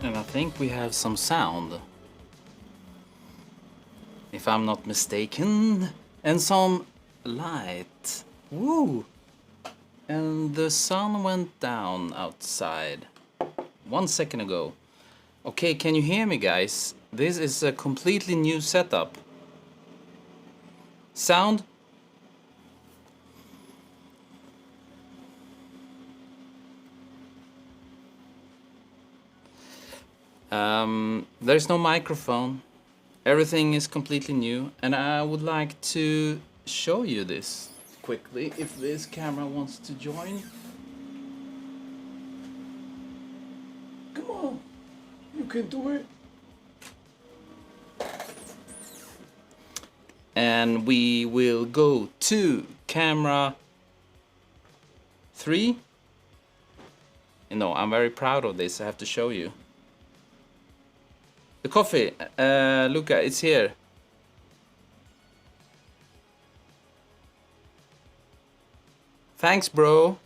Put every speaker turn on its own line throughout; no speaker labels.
And I think we have some sound, if I'm not mistaken, and some light. Woo! And the sun went down outside 1 second ago. Okay, can you hear me, guys? This is a completely new setup. Sound? There's no microphone. Everything is completely new, and I would like to show you this quickly if this camera wants to join. Come on, you can do it. And we will go to camera 3. You know, I'm very proud of this, I have to show you. The coffee, Luca, it's here. Thanks, bro.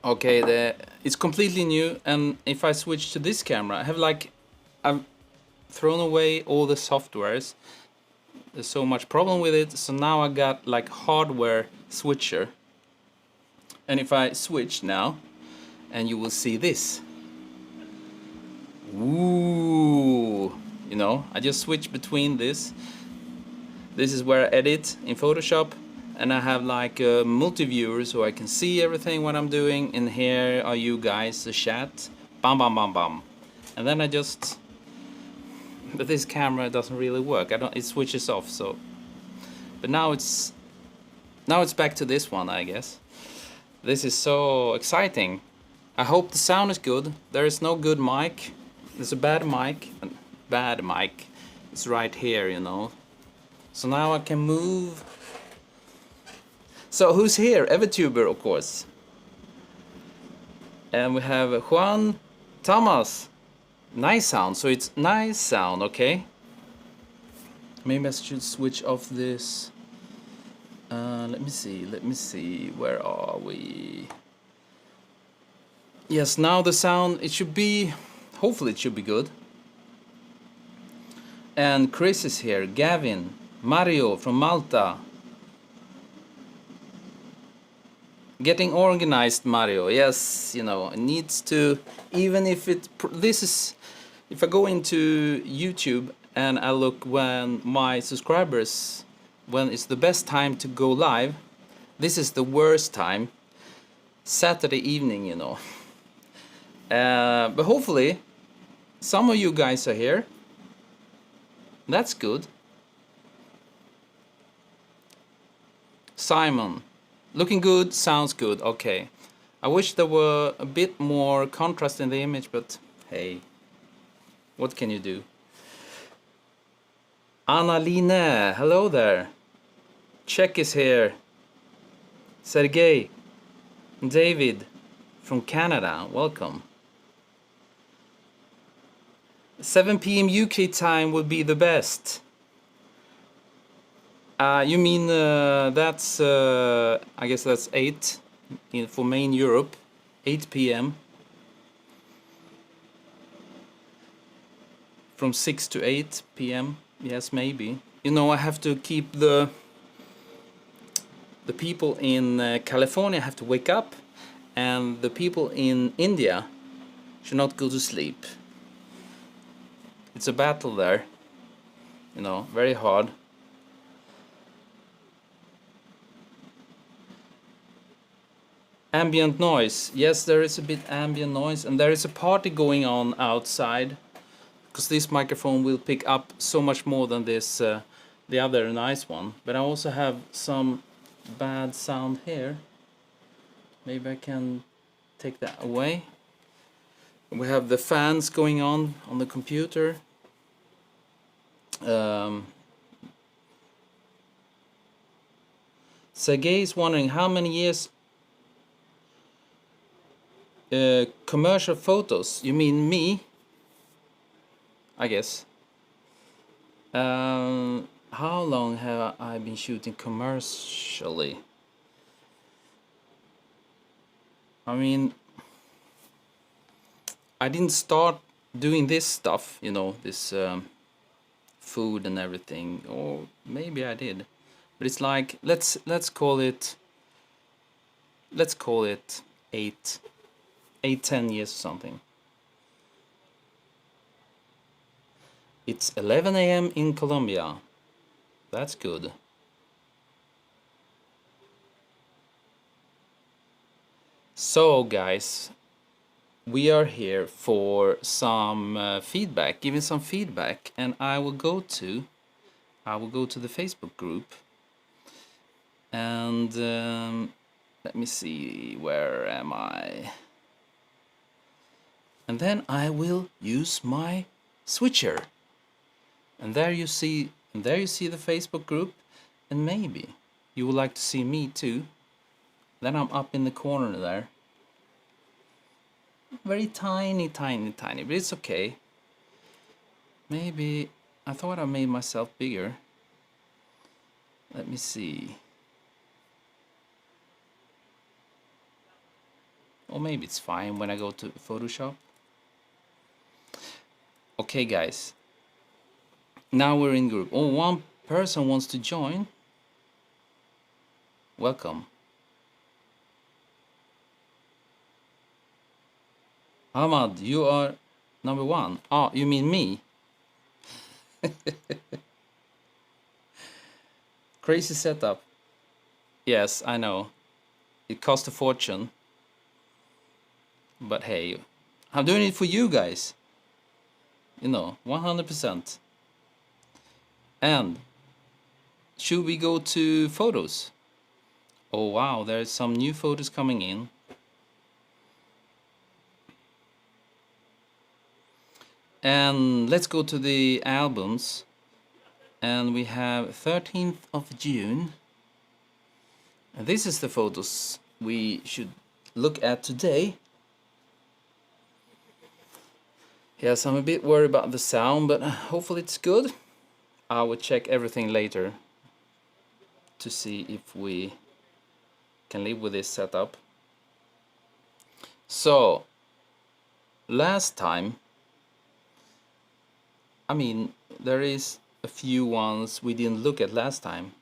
Okay, it's completely new, and if I switch to this camera, I've thrown away all the softwares. There's so much problem with it, so now I got like hardware switcher. And if I switch now, and you will see this. Ooh, you know, I just switch between this. This is where I edit in Photoshop, and I have like a multi-viewer so I can see everything what I'm doing. And here are you guys, the chat. Bam, bam, bam, bam. And then I just... But this camera doesn't really work. It switches off, so... But now it's back to this one, I guess. This is so exciting. I hope the sound is good. There is no good mic. There's a bad mic. Bad mic. It's right here, you know. So now I can move. So who's here? Evertuber, of course. And we have Juan Thomas. Nice sound. So it's nice sound, okay? Maybe I should switch off this. Let me see. Where are we? Yes, now the sound, it should be... Hopefully it should be good. And Chris is here. Gavin. Mario from Malta. Getting organized, Mario. Yes, you know, it needs to... Even if it... This is... If I go into YouTube and I look when my subscribers... When it's the best time to go live, this is the worst time. Saturday evening, you know. But hopefully, some of you guys are here. That's good. Simon, looking good, sounds good. Okay. I wish there were a bit more contrast in the image, but hey, what can you do? Anna-Line, hello there. Czech is here. Sergey, David from Canada, welcome. 7 p.m. UK time would be the best. You mean that's I guess that's 8 for main Europe, 8 p.m. From 6 to 8 p.m. Yes, maybe. You know, I have to keep the people in California have to wake up, and the people in India should not go to sleep. It's a battle there, you know, very hard. Ambient noise. Yes, there is a bit ambient noise, and there is a party going on outside, because this microphone will pick up so much more than this the other nice one. But I also have some bad sound here. Maybe I can take that away. We have the fans going on the computer. Sergey is wondering how many years commercial photos. You mean me? I guess. How long have I been shooting commercially? I mean, I didn't start doing this stuff, you know, this food and everything, or maybe I did, but it's like let's call it 10 years or something. It's 11 a.m. in Colombia. That's good. So guys, we are here for some feedback, giving some feedback, and I will go to the Facebook group, and let me see, where am I? And then I will use my switcher, and there you see the Facebook group, and maybe you would like to see me too. Then I'm up in the corner there. Very tiny, but it's okay. Maybe I thought I made myself bigger. Let me see. Or maybe it's fine when I go to Photoshop. Okay, guys. Now we're in group. Oh, one person wants to join. Welcome. Ahmad, you are number 1. Oh, you mean me? Crazy setup. Yes, I know. It cost a fortune. But hey, I'm doing it for you guys. You know, 100%. And should we go to photos? Oh wow, there's some new photos coming in. And let's go to the albums. And we have 13th of June. And this is the photos we should look at today. Yes, I'm a bit worried about the sound, but hopefully it's good. I will check everything later to see if we can live with this setup. So, last time, I mean, there is a few ones we didn't look at last time.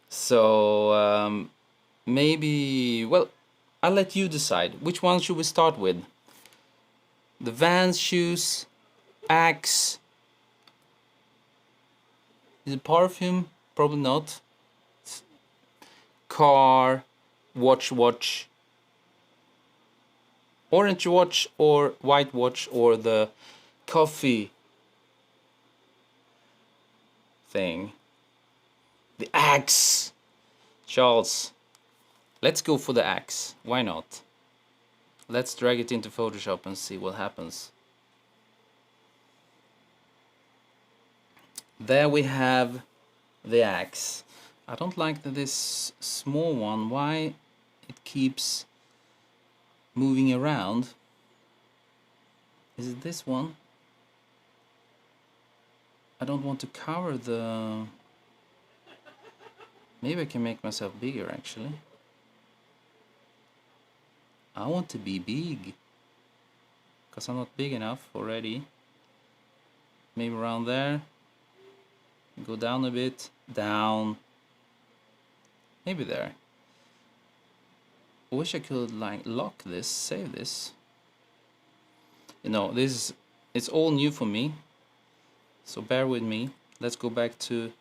So, maybe, well, I'll let you decide. Which one should we start with? The Vans shoes, Axe. Is it perfume? Probably not. Car, watch, orange watch or white watch, or the coffee thing. The Axe. Charles, let's go for the Axe. Why not? Let's drag it into Photoshop and see what happens. There we have the Axe. I don't like this small one. Why it keeps moving around? Is it this one? I don't want to cover the... Maybe I can make myself bigger actually. I want to be big, because I'm not big enough already. Maybe around there. Go down a bit. Down. Maybe there. I wish I could like lock this, save this. You know, it's all new for me. So bear with me. Let's go back to...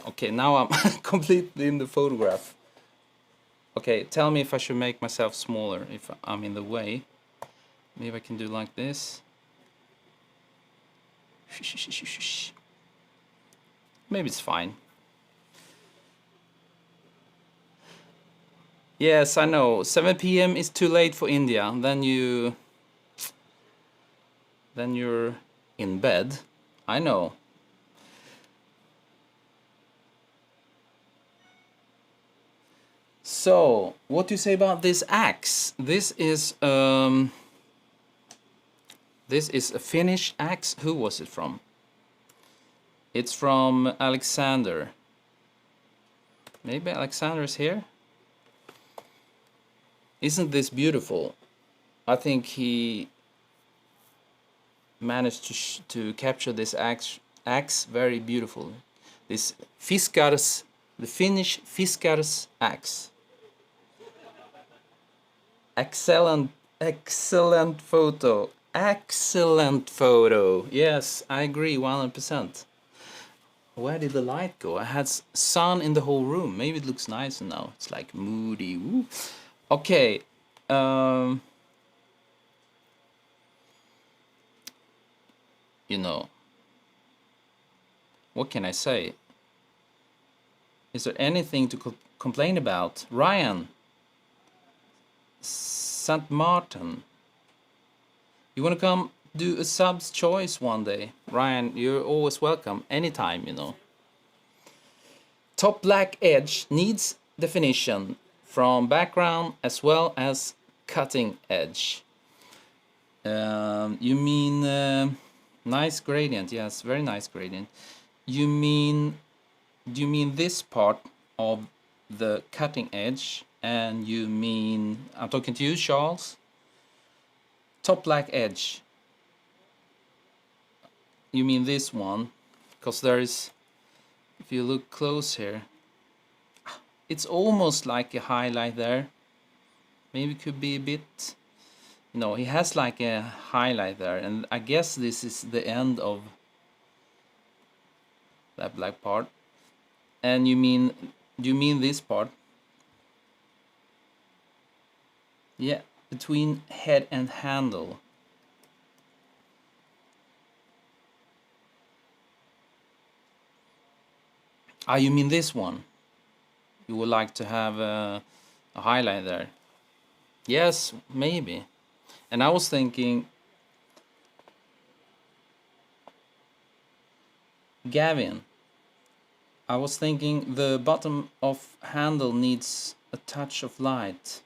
Okay, now I'm completely in the photograph. Okay, tell me if I should make myself smaller, if I'm in the way. Maybe I can do like this. Maybe it's fine. Yes, I know. 7 p.m. is too late for India. Then you're in bed. I know. So, what do you say about this axe? This is a Finnish axe. Who was it from? It's from Alexander. Maybe Alexander is here? Isn't this beautiful? I think he managed to capture this axe very beautifully. This Fiskars, the Finnish Fiskars axe. Excellent photo. Excellent photo. Yes, I agree 100%. Where did the light go? I had sun in the whole room. Maybe it looks nicer now. It's like moody. Woo. Okay. You know, what can I say? Is there anything to complain about? Ryan, St. Martin, you want to come do a sub's choice one day? Ryan, you're always welcome, anytime, you know. Top black edge needs definition from background as well as cutting edge. You mean nice gradient? Yes, very nice gradient. You mean, do you mean this part of the cutting edge? And you mean, I'm talking to you, Charles. Top black edge. You mean this one? Because there is, if you look close here, it's almost like a highlight there. Maybe it could be a bit, you know, he has like a highlight there, and I guess this is the end of that black part. And you mean, do you mean this part? Yeah, between head and handle. Ah, you mean this one? You would like to have a highlight there? Yes, maybe. And I was thinking, Gavin, I was thinking the bottom of handle needs a touch of light.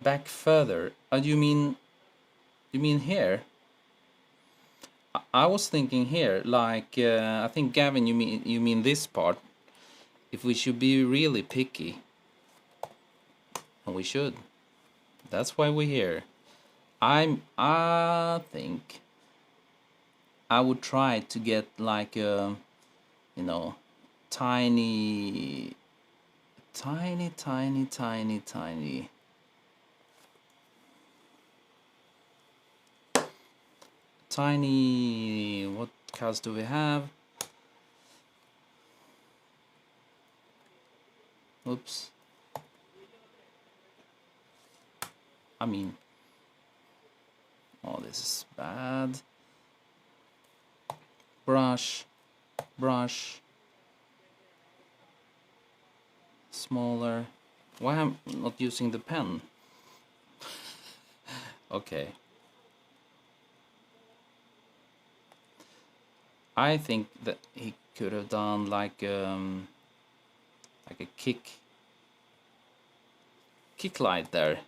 Back further. You mean here? I was thinking here, like I think Gavin, you mean this part. If we should be really picky, and we should. That's why we're here. I think I would try to get like a, you know, tiny, what colors do we have? Oops. I mean, oh, this is bad. Brush, smaller. Why am I not using the pen? Okay. I think that he could have done like a kick light there.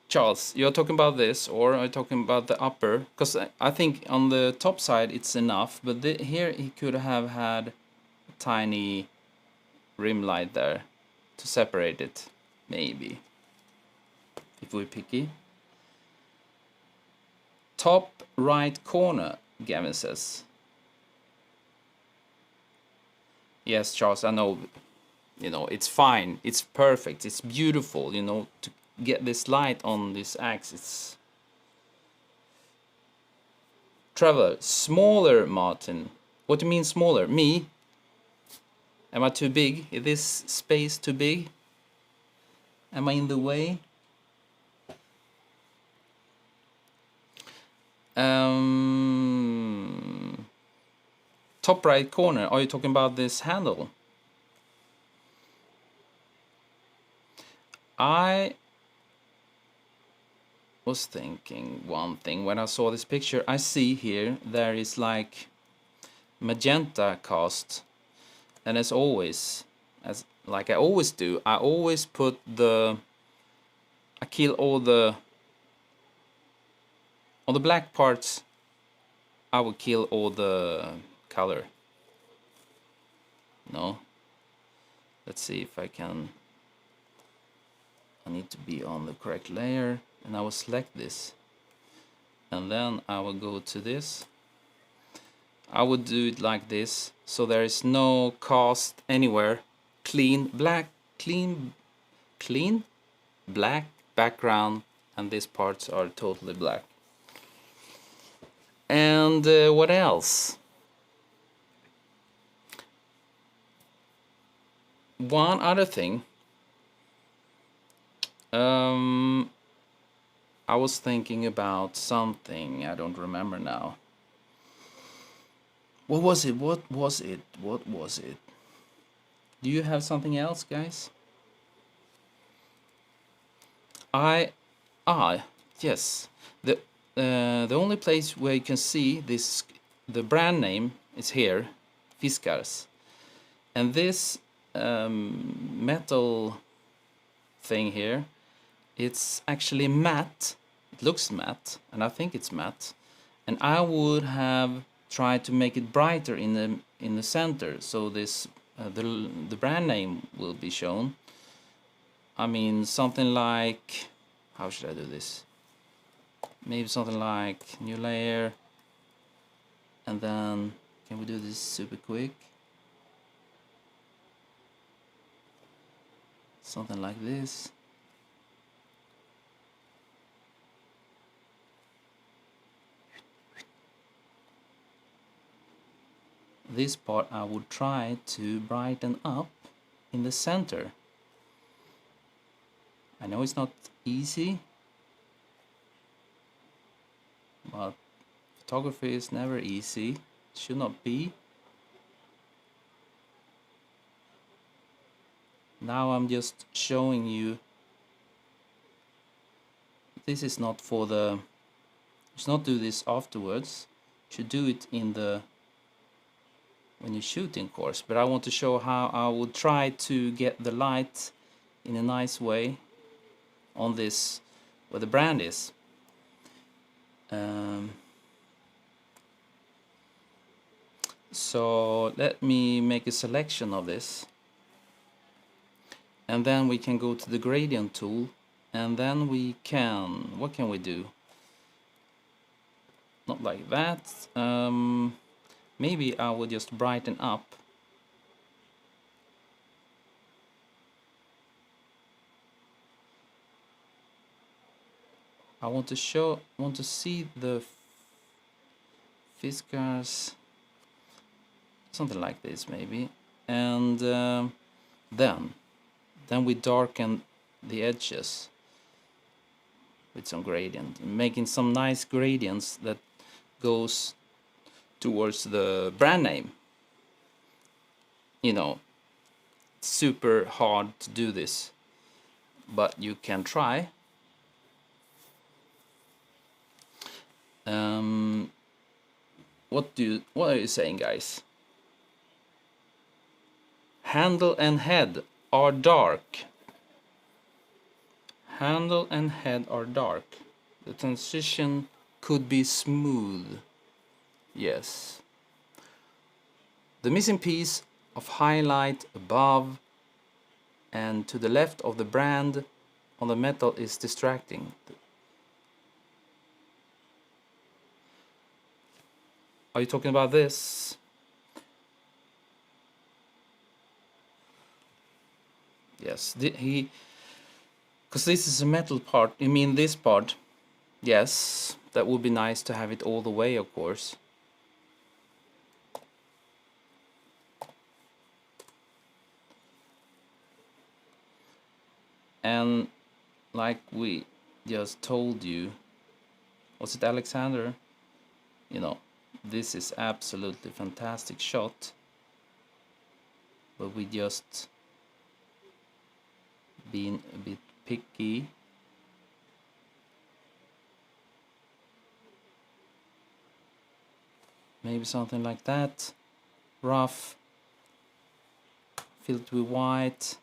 Charles, you're talking about this, or are you talking about the upper? Because I think on the top side it's enough, but here he could have had a tiny rim light there to separate it, maybe, if we're picky. Top right corner, Gavin says. Yes, Charles, I know, you know, it's fine, it's perfect, it's beautiful, you know, to get this light on this axis. Trevor, smaller, Martin. What do you mean smaller? Me? Am I too big? Is this space too big? Am I in the way? Top right corner, are you talking about this handle? I was thinking one thing when I saw this picture. I see here there is like magenta cast, and as always, as like I always do, I always put I kill all the on the black parts. I will kill all the color. No, Let's see if I can. I need to be on the correct layer, and I will select this, and then I will go to this. I would do it like this, so there is no cast anywhere. Clean black background, and these parts are totally black. And what else? One other thing. I was thinking about something, I don't remember now. What was it? Do you have something else, guys? Yes. The only place where you can see this, the brand name is here, Fiskars. And this metal thing here, it's actually matte. It looks matte, and I think it's matte. And I would have tried to make it brighter in the center, so this the brand name will be shown. I mean, something like, how should I do this? Maybe something like new layer, and then can we do this super quick? Something like this. This part I would try to brighten up in the center. I know it's not easy, but photography is never easy. It should not be. Now I'm just showing you. This is not for the. You should not do this afterwards. You should do it in the. When you're shooting, of course. But I want to show how I would try to get the light in a nice way on this, where the brand is. So let me make a selection of this, and then we can go to the gradient tool, and then we can, what can we do? Not like that. Maybe I will just brighten up. I want to see the Fiskars, something like this maybe, and then we darken the edges with some gradient, making some nice gradients that goes towards the brand name. You know, super hard to do this, but you can try. What are you saying, guys? Handle and head are dark. Handle and head are dark. The transition could be smooth. Yes. The missing piece of highlight above and to the left of the brand on the metal is distracting. Are you talking about this? Yes, because this is a metal part. You mean this part? Yes, that would be nice to have it all the way, of course. And like we just told you, was it Alexander? You know, this is absolutely fantastic shot, but we just been a bit picky. Maybe something like that, rough, filled with white.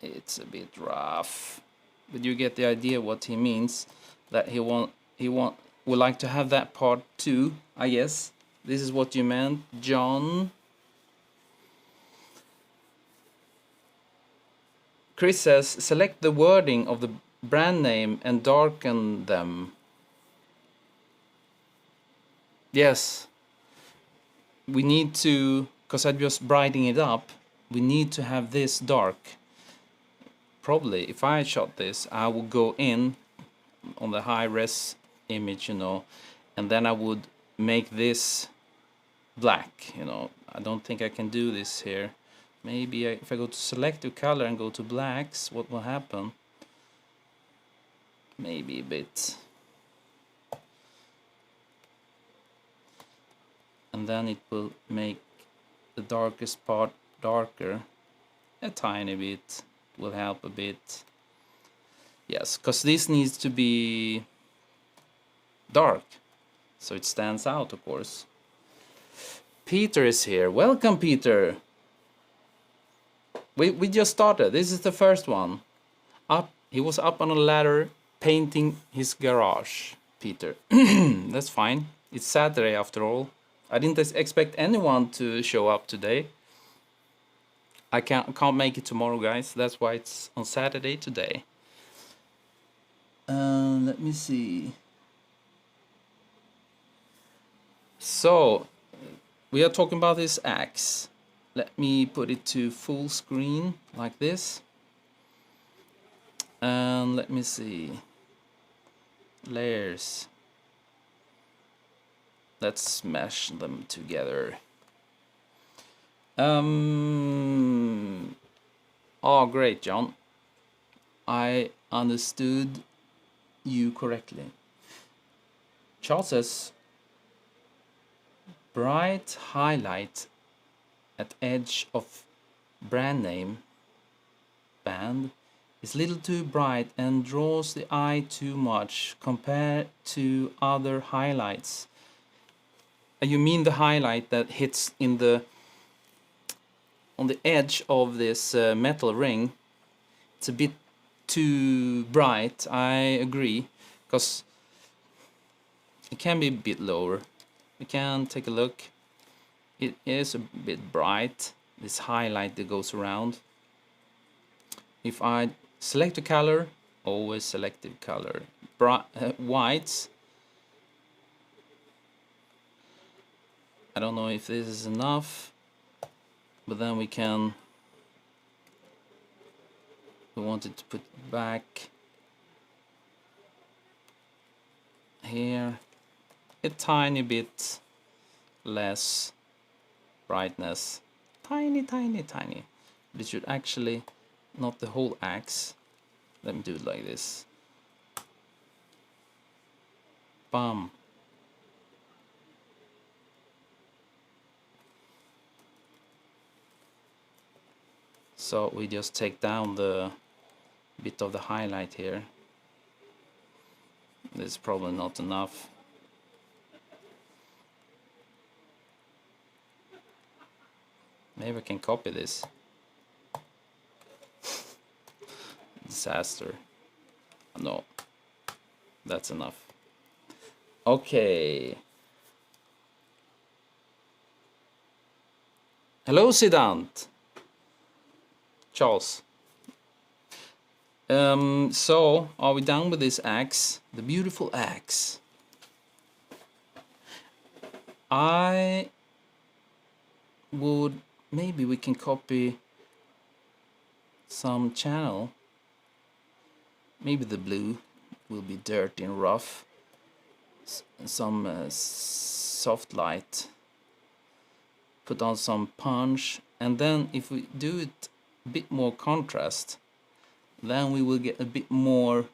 It's a bit rough, but you get the idea what he means, that he would like to have that part too, I guess. This is what you meant, John. Chris says, select the wording of the brand name and darken them. Yes. We need to, because I'm just brightening it up, we need to have this dark. Probably, if I shot this, I would go in on the high res image, you know, and then I would make this black, you know. I don't think I can do this here. Maybe if I go to selective color and go to blacks, what will happen? Maybe a bit. And then it will make the darkest part darker. A tiny bit will help a bit. Yes, because this needs to be dark, so it stands out, of course. Peter is here. Welcome, Peter. We just started. This is the first one. He was up on a ladder painting his garage, Peter. That's fine. It's Saturday after all. I didn't expect anyone to show up today. I can't make it tomorrow, guys. That's why it's on Saturday today. Let me see. So, we are talking about this axe. Let me put it to full screen like this. And let me see. Layers. Let's smash them together. Oh, great, John. I understood you correctly. Charles says, bright highlight at edge of brand name band is little too bright and draws the eye too much compared to other highlights. You mean the highlight that hits in on the edge of this metal ring? It's a bit too bright, I agree, because it can be a bit lower. We can take a look. It is a bit bright, this highlight that goes around. If I select a color, always selective color, whites. I don't know if this is enough, but then we wanted to put it back here a tiny bit less brightness, tiny. But it should actually not the whole axe. Let me do it like this. Bam. So we just take down the bit of the highlight here. This is probably not enough. Maybe I can copy this. Disaster. No, that's enough. Okay. Hello, Sidant. Charles. So, are we done with this axe? The beautiful axe. I would... Maybe we can copy some channel. Maybe the blue will be dirty and rough. Some soft light. Put on some punch. And then if we do it a bit more contrast, then we will get a bit more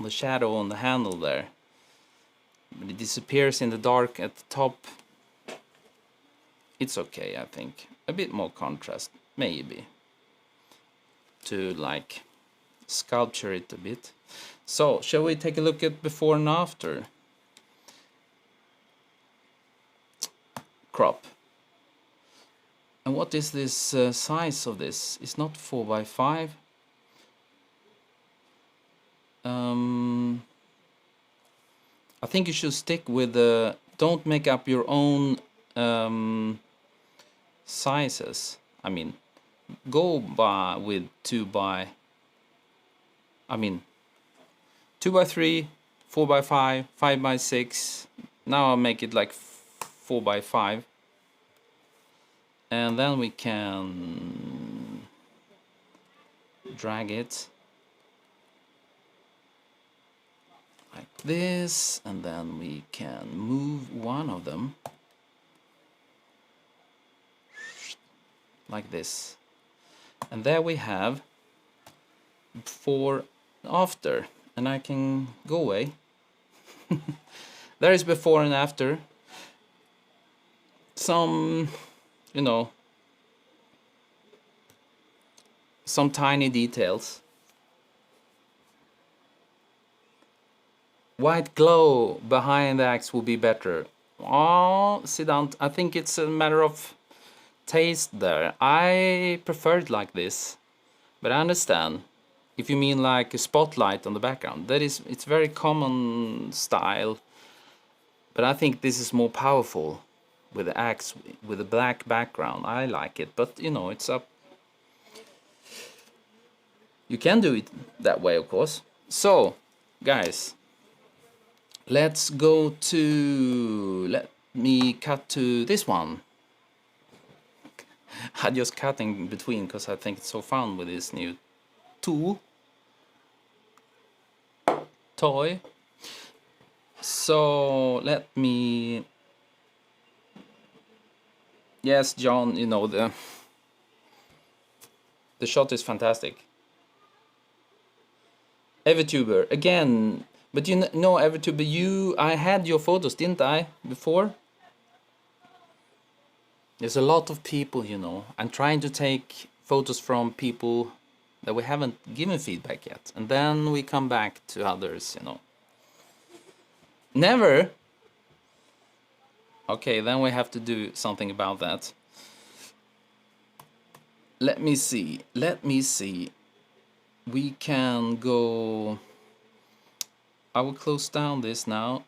the shadow on the handle there. But it disappears in the dark at the top. It's okay, I think. A bit more contrast, maybe. To like sculpture it a bit. So, shall we take a look at before and after? Crop. And what is this size of this? It's not 4x5. I think you should stick with the... Don't make up your own sizes. I mean, go by with 2x... I mean, 2x3, 4x5, 5x6. Now I'll make it like 4x5. And then we can drag it like this, and then we can move one of them like this. And there we have before and after, and I can go away. There is before and after. Some, you know, some tiny details. White glow behind the axe would be better. Oh, sit down. I think it's a matter of taste there. I prefer it like this, but I understand if you mean like a spotlight on the background. That is, it's very common style, but I think this is more powerful with the axe with a black background. I like it, but you know, it's up. You can do it that way, of course. So, guys, let's go to, let me cut to this one. I just cut in between because I think it's so fun with this new toy. So let me, yes, John, you know, the shot is fantastic. Evertuber again, but you know, Evertuber, I had your photos, didn't I, before? There's a lot of people, you know. I'm trying to take photos from people that we haven't given feedback yet, and then we come back to others, you know. Never? Okay, then we have to do something about that. Let me see. We can go... I will close down this now.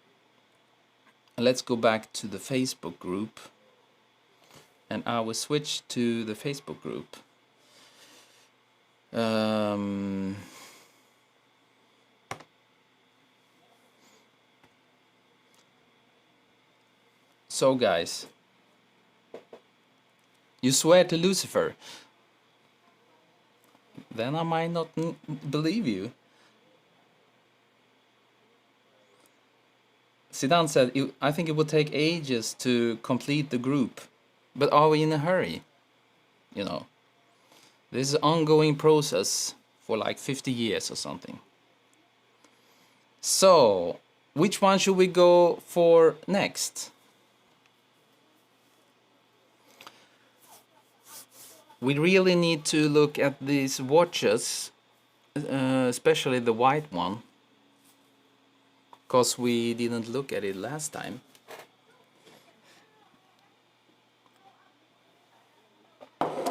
Let's go back to the Facebook group. And I will switch to the Facebook group. So guys, you swear to Lucifer. Then I might not believe you. Zidane said, I think it would take ages to complete the group. But are we in a hurry? You know, this is an ongoing process for like 50 years or something. So, which one should we go for next? We really need to look at these watches, especially the white one, because we didn't look at it last time.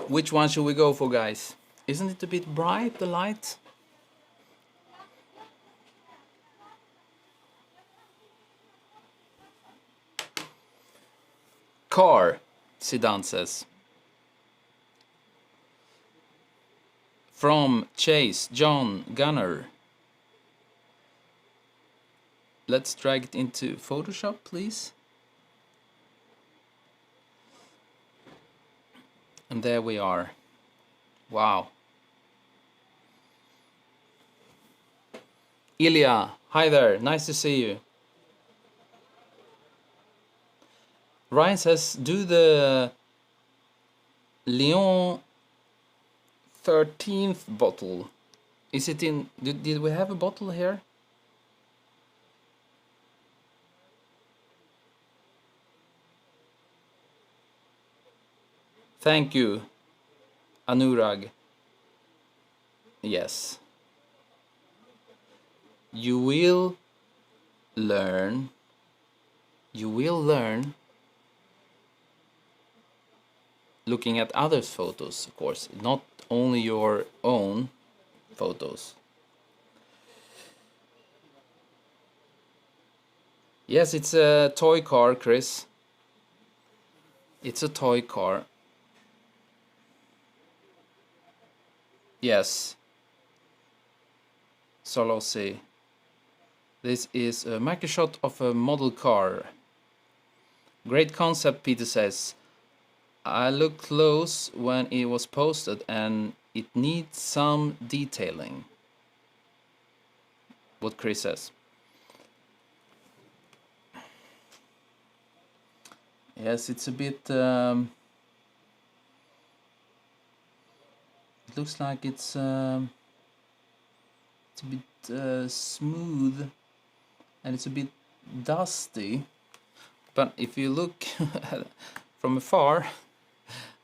Which one should we go for, guys? Isn't it a bit bright, the light? Car, Zidane says. From Chase, John, Gunner. Let's drag it into Photoshop, please. And there we are. Wow. Ilya, hi there, nice to see you. Ryan says, do the Lyon 13th bottle. Is it in, did we have a bottle here? Thank you, Anurag. Yes. You will learn. You will learn looking at others' photos, of course, not only your own photos. Yes, it's a toy car, Chris. It's a toy car. Yes. Solo C. This is a microshot of a model car. Great concept, Peter says. I looked close when it was posted and it needs some detailing. What Chris says. Yes, it's a bit... it looks like it's a bit smooth and it's a bit dusty. But if you look from afar,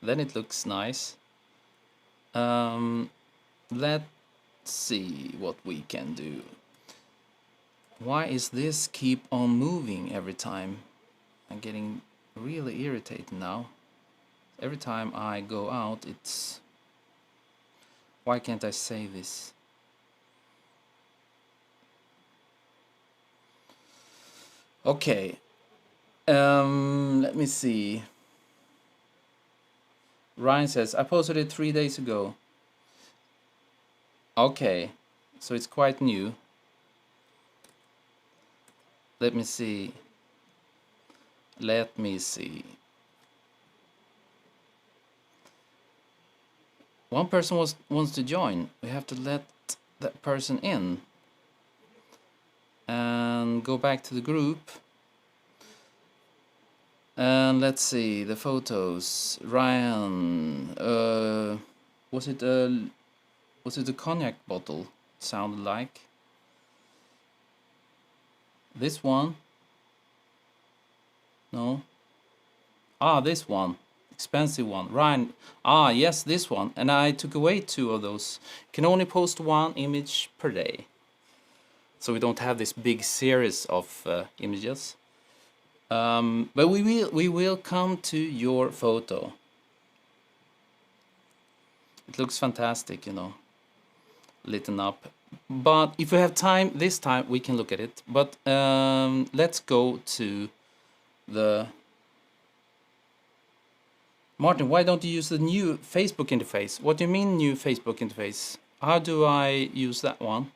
then it looks nice. Let's see what we can do. Why is this keep on moving every time? I'm getting really irritated now. Every time I go out, it's... Why can't I say this? Okay. Let me see. Ryan says, I posted it 3 days ago. Okay, so it's quite new. Let me see. Let me see. One person wants to join. We have to let that person in. And go back to the group. And let's see the photos. Ryan, was it a cognac bottle? Sounded like this one. No. Ah, this one, expensive one. Ryan. Ah, yes, this one. And I took away 2 of those. Can only post 1 image per day, so we don't have this big series of images. But we will come to your photo. It looks fantastic, you know, lit up. But if we have time this time, we can look at it. But let's go to the... Martin, why don't you use the new Facebook interface? What do you mean new Facebook interface? How do I use that one?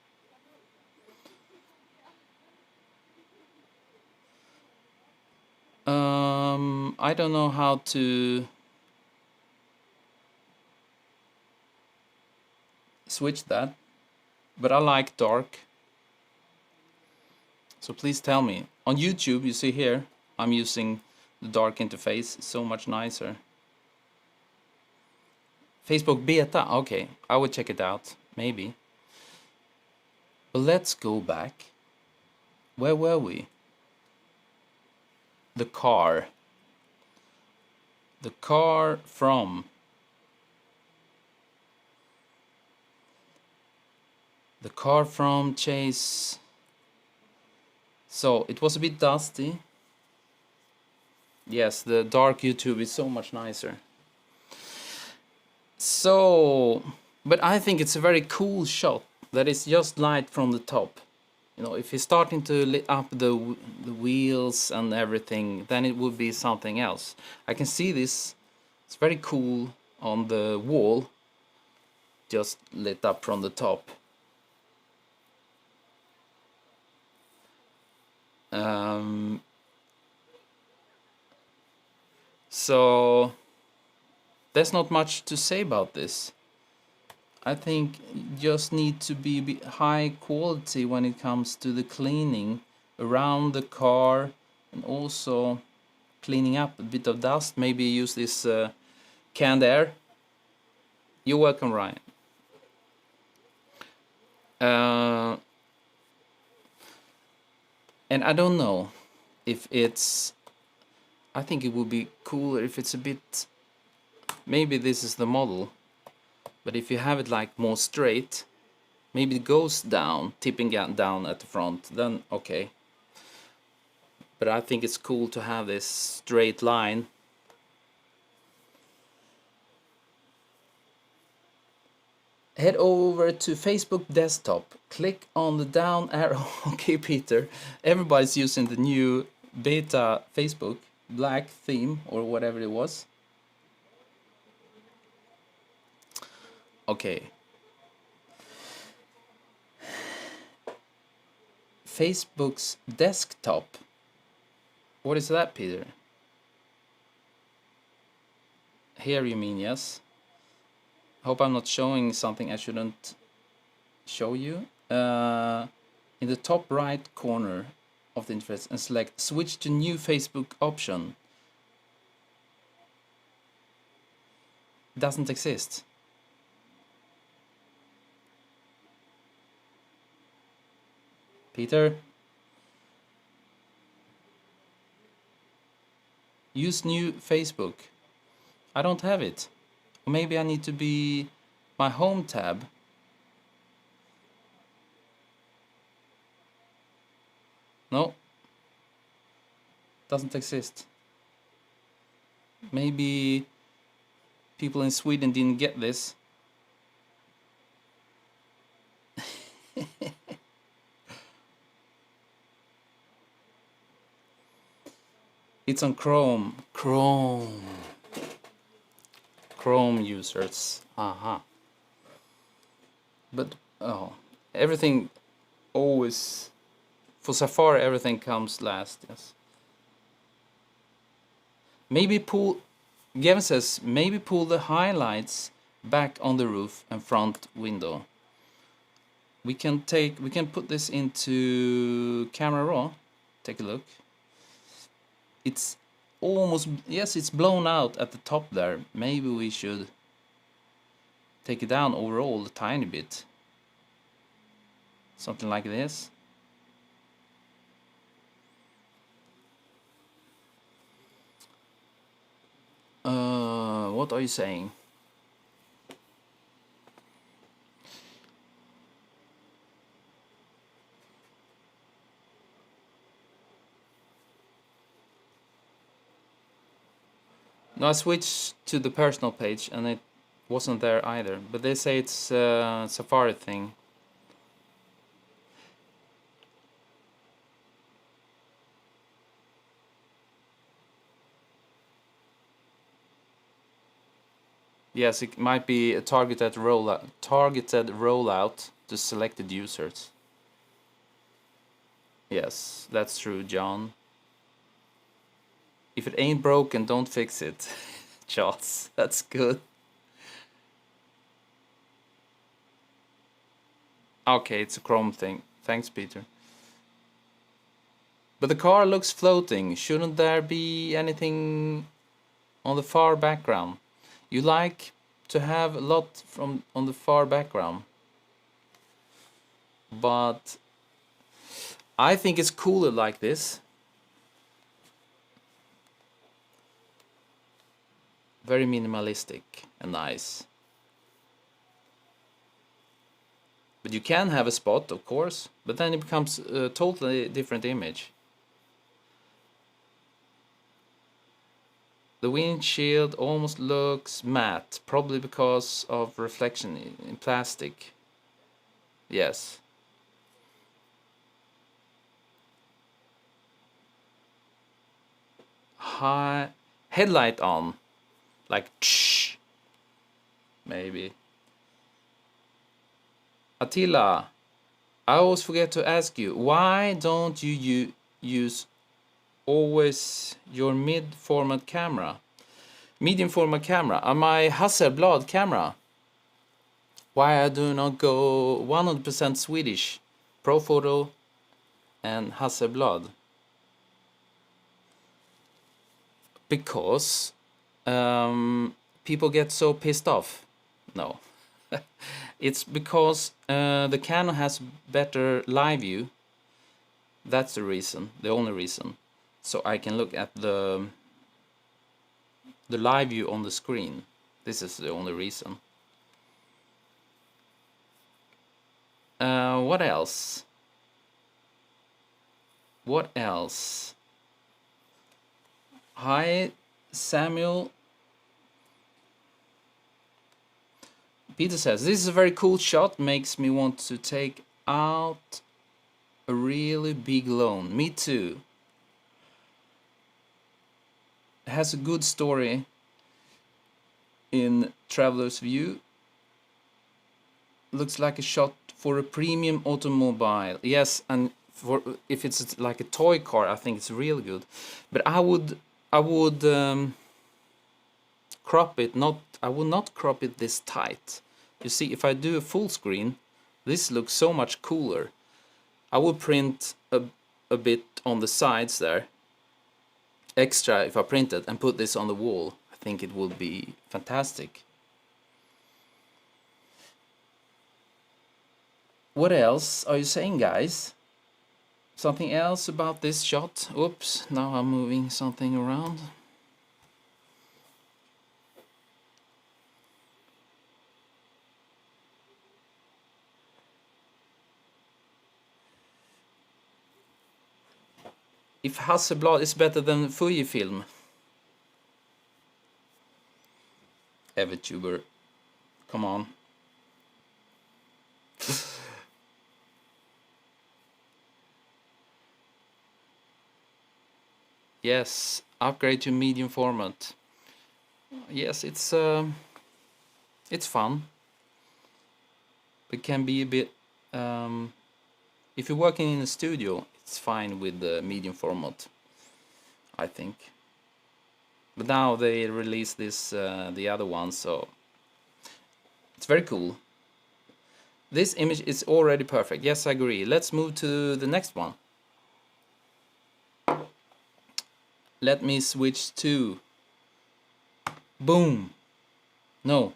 I don't know how to switch that, but I like dark. So please tell me. On YouTube, you see here, I'm using the dark interface. It's so much nicer. Facebook beta, okay, I will check it out, maybe. But let's go back. Where were we? The car. The car from... The car from Chase. So it was a bit dusty. Yes, the dark YouTube is so much nicer. So, but I think it's a very cool shot that is just light from the top. You know, if you're starting to lit up the wheels and everything, then it would be something else. I can see this. It's very cool on the wall, just lit up from the top. So there's not much to say about this. I think you just need to be high quality when it comes to the cleaning around the car, and also cleaning up a bit of dust. Maybe use this canned air. You're welcome, Ryan. And I don't know if it's... I think it would be cooler if it's a bit... Maybe this is the model, but if you have it like more straight, maybe it goes down, tipping down at the front, then okay. But I think it's cool to have this straight line. Head over to Facebook desktop. Click on the down arrow. Okay, Peter. Everybody's using the new beta Facebook black theme or whatever it was. Okay. Facebook's desktop. What is that, Peter? Here you mean, yes? Hope I'm not showing something I shouldn't show you. In the top right corner of the interface and select switch to new Facebook option. Doesn't exist. Peter? Use new Facebook. I don't have it. Or maybe I need to be my home tab. No. Doesn't exist. Maybe people in Sweden didn't get this. It's on Chrome. Chrome users. Aha. But everything always, for Safari everything comes last. Yes. Maybe Gavin says maybe pull the highlights back on the roof and front window. We can put this into Camera Raw. Take a look. It's almost, yes, it's blown out at the top there. Maybe we should take it down overall a tiny bit. Something like this. What are you saying? No, I switched to the personal page and it wasn't there either. But they say it's a Safari thing. Yes, it might be a targeted rollout to selected users. Yes, that's true, John. If it ain't broken, don't fix it. Charles, that's good. Okay, it's a Chrome thing. Thanks, Peter. But the car looks floating. Shouldn't there be anything on the far background? You like to have a lot on the far background. But I think it's cooler like this. Very minimalistic and nice. But you can have a spot, of course, but then it becomes a totally different image. The windshield almost looks matte, probably because of reflection in plastic. Yes. High headlight on, like tsh, maybe. Attila, I always forget to ask you, why don't you use always your medium format camera? My Hasselblad camera. Why I do not go 100% Swedish, Profoto and Hasselblad? Because people get so pissed off. No. It's because the Canon has better live view. That's the reason, the only reason. So I can look at the live view on the screen. This is the only reason. What else? What else? Hi, Samuel. Peter says, this is a very cool shot, makes me want to take out a really big loan. Me too. It has a good story in Traveler's View. Looks like a shot for a premium automobile. Yes, and for if it's like a toy car, I think it's real good. But I would crop it, I would not crop it this tight. You see, if I do a full screen, this looks so much cooler. I would print a bit on the sides there, extra if I print it, and put this on the wall. I think it would be fantastic. What else are you saying, guys? Something else about this shot? Oops, now I'm moving something around. If Hasselblad is better than Fujifilm. Evertuber, come on. Yes, upgrade to medium format. Yes, it's fun. It can be a bit. If you're working in a studio, it's fine with the medium format, I think. But now they release this the other one, so it's very cool. This image is already perfect. Yes, I agree. Let's move to the next one. Let me switch to boom. No.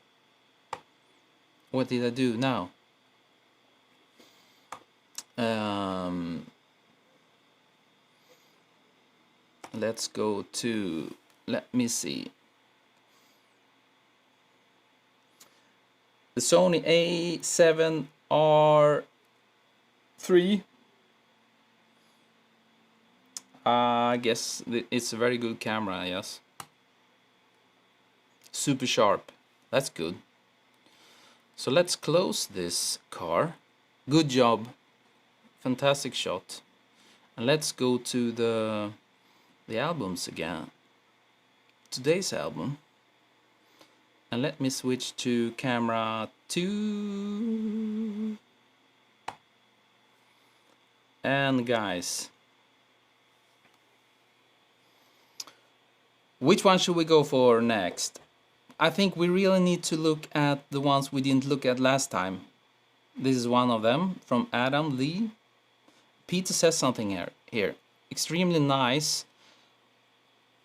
What did I do now? Let's go to, let me see. The Sony A7R3. I guess it's a very good camera, yes. Super sharp. That's good. So let's close this car. Good job. Fantastic shot. And let's go to the albums again. Today's album. And let me switch to camera 2. And guys, which one should we go for next? I think we really need to look at the ones we didn't look at last time. This is one of them from Adam Lee. Peter says something here. Extremely nice.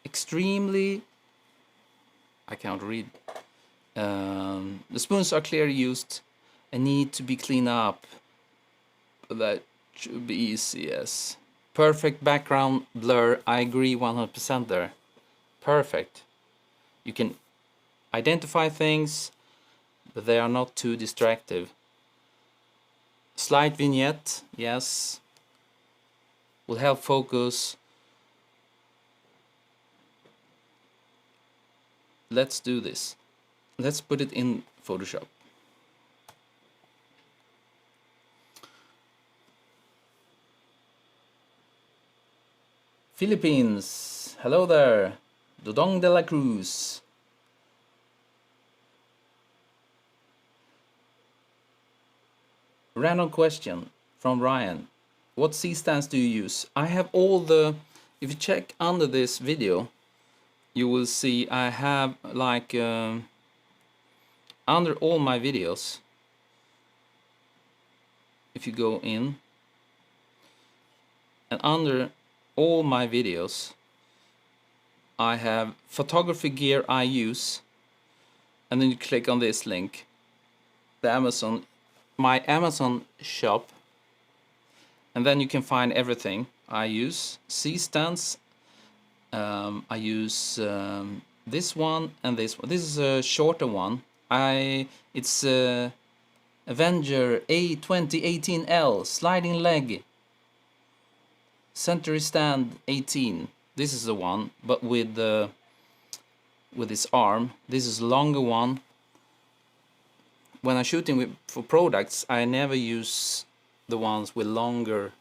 Extremely, I can't read. The spoons are clearly used and need to be cleaned up. That should be easy, yes. Perfect background blur, I agree 100% there. Perfect. You can identify things, but they are not too distractive. Slight vignette, yes. Will help focus. Let's do this. Let's put it in Photoshop. Philippines, hello there. Dodong de la Cruz. Random question from Ryan. What C-stands do you use? I have all the, if you check under this video, you will see I have like under all my videos, if you go in and under all my videos, I have photography gear I use, and then you click on this link, the Amazon, my Amazon shop, and then you can find everything I use. C-stands, I use this one and this one. This is a shorter one. It's Avenger A2018L sliding leg, center stand 18. This is the one, but with this arm. This is a longer one. when I'm shooting for products, I never use the ones with longer.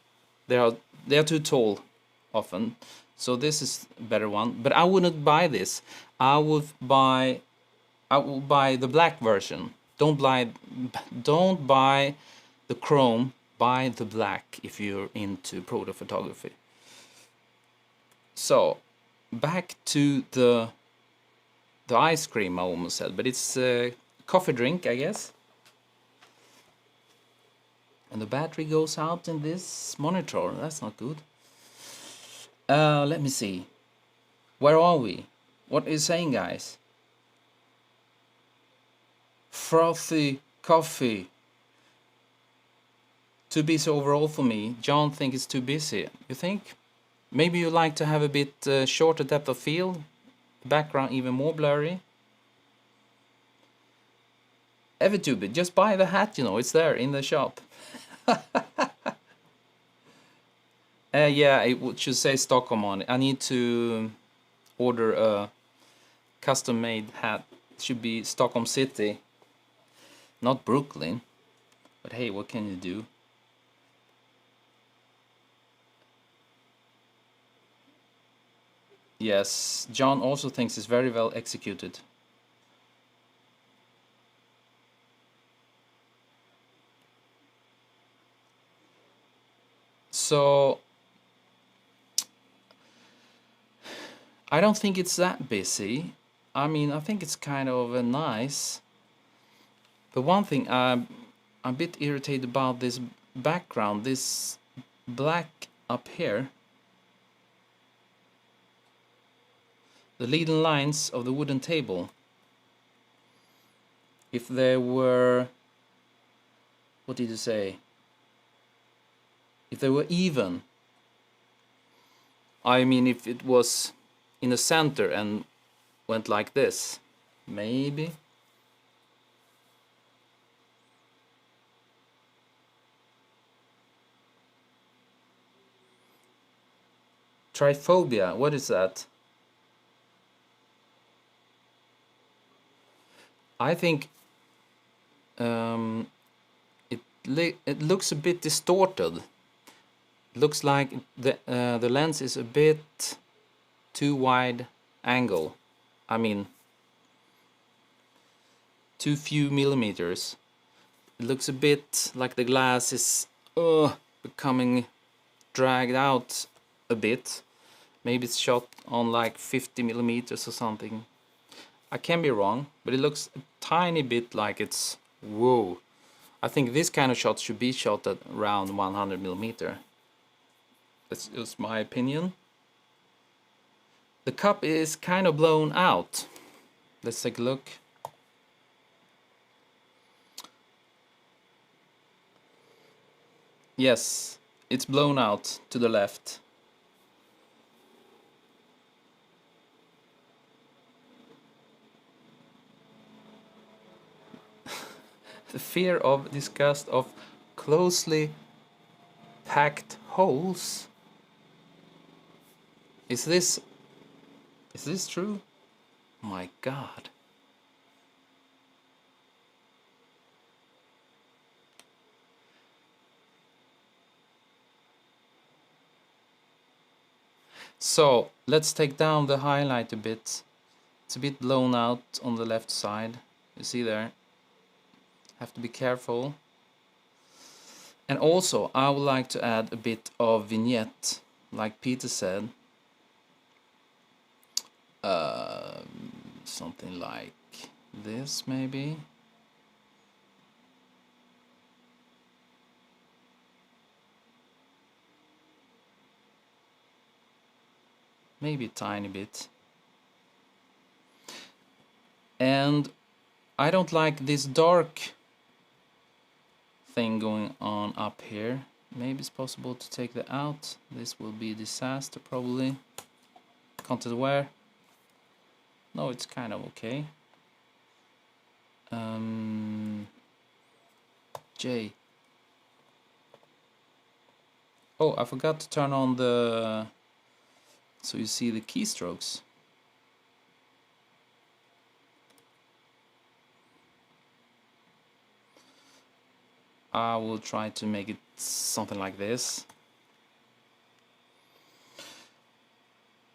They are too tall often. So this is a better one, but I wouldn't buy this. I will buy the black version. Don't buy the chrome. Buy the black if you're into product photography. So back to the ice cream, I almost said, but it's a coffee drink, I guess. And the battery goes out in this monitor. That's not good. Let me see. Where are we? What is saying, guys? Frothy coffee. Too busy overall for me. John thinks it's too busy. You think? Maybe you like to have a bit shorter depth of field. Background even more blurry. Evertube, just buy the hat, you know, it's there in the shop. Yeah, it should say Stockholm on it. I need to order a custom-made hat. It should be Stockholm City, not Brooklyn. But hey, what can you do? Yes, John also thinks it's very well executed. So I don't think it's that busy. I mean, I think it's kind of nice. The one thing I'm a bit irritated about this background, this black up here. The leading lines of the wooden table. If they were, what did you say? If they were even. I mean, if it was in the center and went like this, maybe. Triphobia, what is that? I think it looks a bit distorted. It looks like the lens is a bit too wide angle. I mean, too few millimeters. It looks a bit like the glass is becoming dragged out a bit. Maybe it's shot on like 50 millimeters or something. I can be wrong, but it looks a tiny bit like it's whoa. I think this kind of shot should be shot at around 100 millimeter. That's just my opinion. The cup is kind of blown out. Let's take a look. Yes, it's blown out to the left. The fear of disgust of closely packed holes. Is this true? My God. So let's take down the highlight a bit. It's a bit blown out on the left side. You see there? Have to be careful. And also I would like to add a bit of vignette, like Peter said. Something like this maybe. Maybe a tiny bit. And I don't like this dark thing going on up here. Maybe it's possible to take that out. This will be a disaster probably. Content aware. No, it's kind of okay. J. Oh, I forgot to turn on the... so you see the keystrokes. I will try to make it something like this.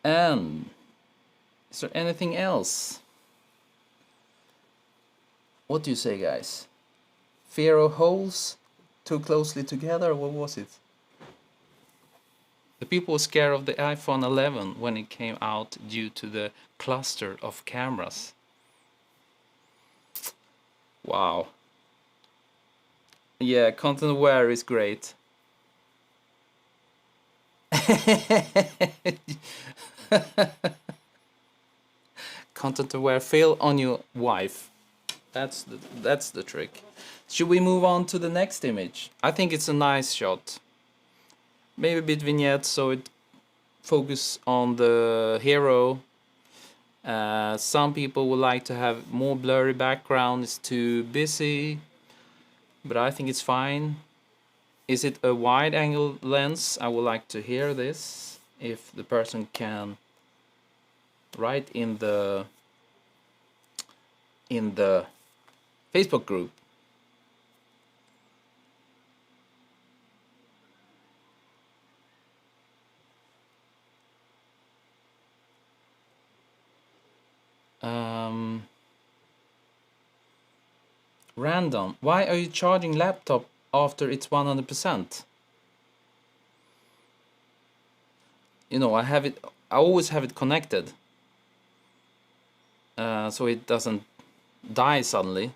And is there anything else? What do you say, guys? Fear of holes too closely together? What was it? The people were scared of the iPhone 11 when it came out due to the cluster of cameras. Wow. Yeah, content aware is great. Content aware, fail on your wife. That's the trick. Should we move on to the next image? I think it's a nice shot. Maybe a bit vignette so it focus on the hero. Some people would like to have more blurry background, it's too busy, but I think it's fine. Is it a wide angle lens? I would like to hear this, if the person can write in the Facebook group. Random. Why are you charging laptop after it's 100%? You know, I always have it connected, so it doesn't die suddenly.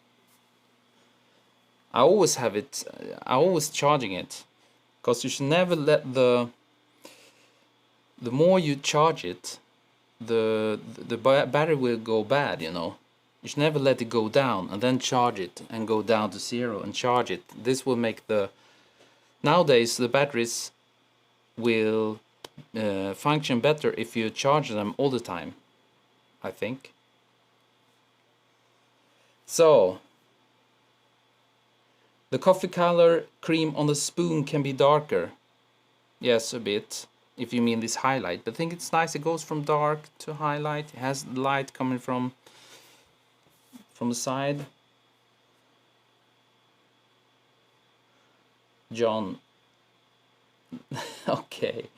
I always have it. I always charging it, because you should never let the more you charge it, the battery will go bad. You know, you should never let it go down and then charge it and go down to 0 and charge it. This will make nowadays the batteries will function better if you charge them all the time, I think. So the coffee color cream on the spoon can be darker. Yes, a bit, if you mean this highlight. But I think it's nice, it goes from dark to highlight. It has light coming from the side. John. Okay.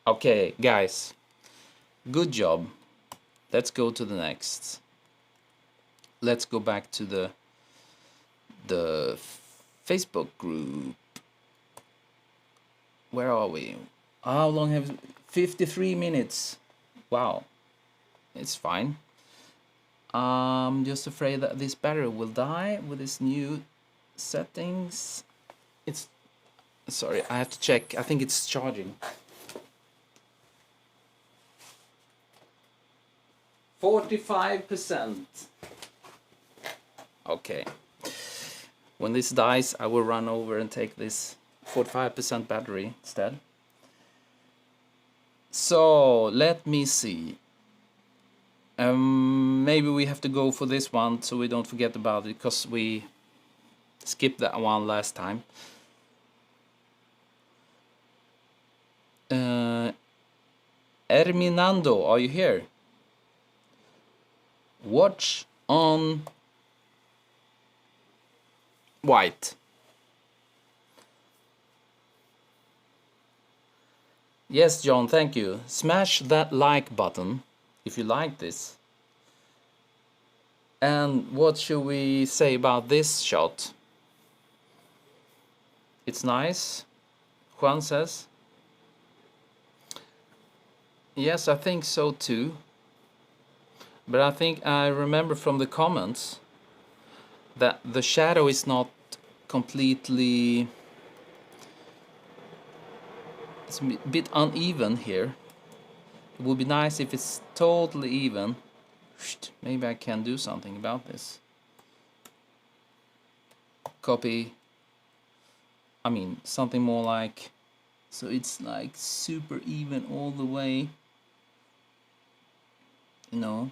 Okay, guys. Good job. Let's go to the next. Let's go back to the Facebook group. Where are we? How long have 53 minutes? Wow. It's fine. I'm just afraid that this battery will die with this new settings. It's sorry, I have to check. I think it's charging. 45%. Okay. When this dies, I will run over and take this 45% battery instead. So let me see. Maybe we have to go for this one so we don't forget about it, because we skipped that one last time. Erminando, are you here? Watch on white. Yes, John, thank you. Smash that like button if you like this. And what should we say about this shot? It's nice, Juan says. Yes, I think so too. But I think I remember from the comments that the shadow is not completely... It's a bit uneven here. It would be nice if it's totally even. Maybe I can do something about this. Copy. I mean, something more like... So it's like super even all the way. You know.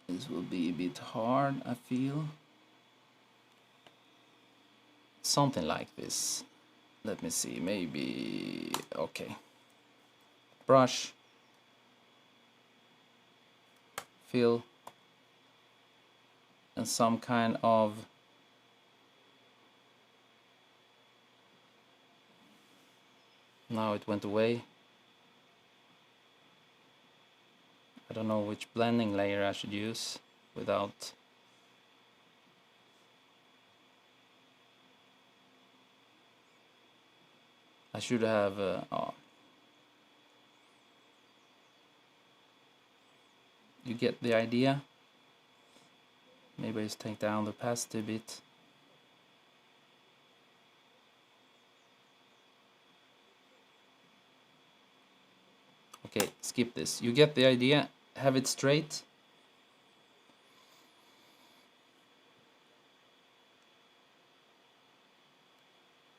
This will be a bit hard, I feel. Something like this. Let me see, maybe... Okay. brush, fill, and some kind of now it went away. I don't know which blending layer I should use without. I should have oh. You get the idea? Maybe I just take down the opacity a bit. Okay, skip this. You get the idea? Have it straight.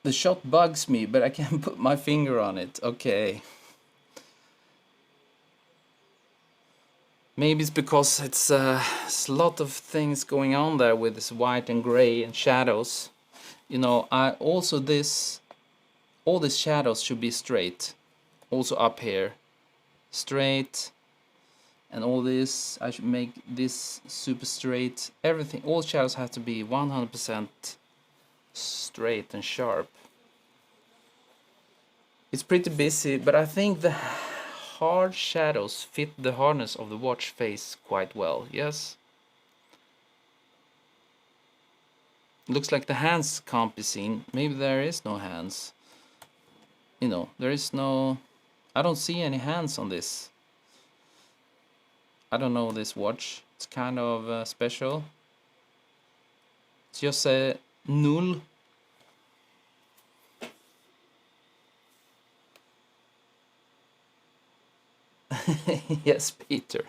The shot bugs me, but I can't put my finger on it. Okay. Maybe it's because it's a lot of things going on there with this white and gray and shadows. You know, I also all these shadows should be straight. Also up here, straight, and all this I should make this super straight. Everything, all shadows have to be 100% straight and sharp. It's pretty busy, but I think the hard shadows fit the hardness of the watch face quite well. Yes. Looks like the hands can't be seen. Maybe there is no hands. You know, there is no. I don't see any hands on this. I don't know this watch. It's kind of special. It's just a null. Yes, Peter.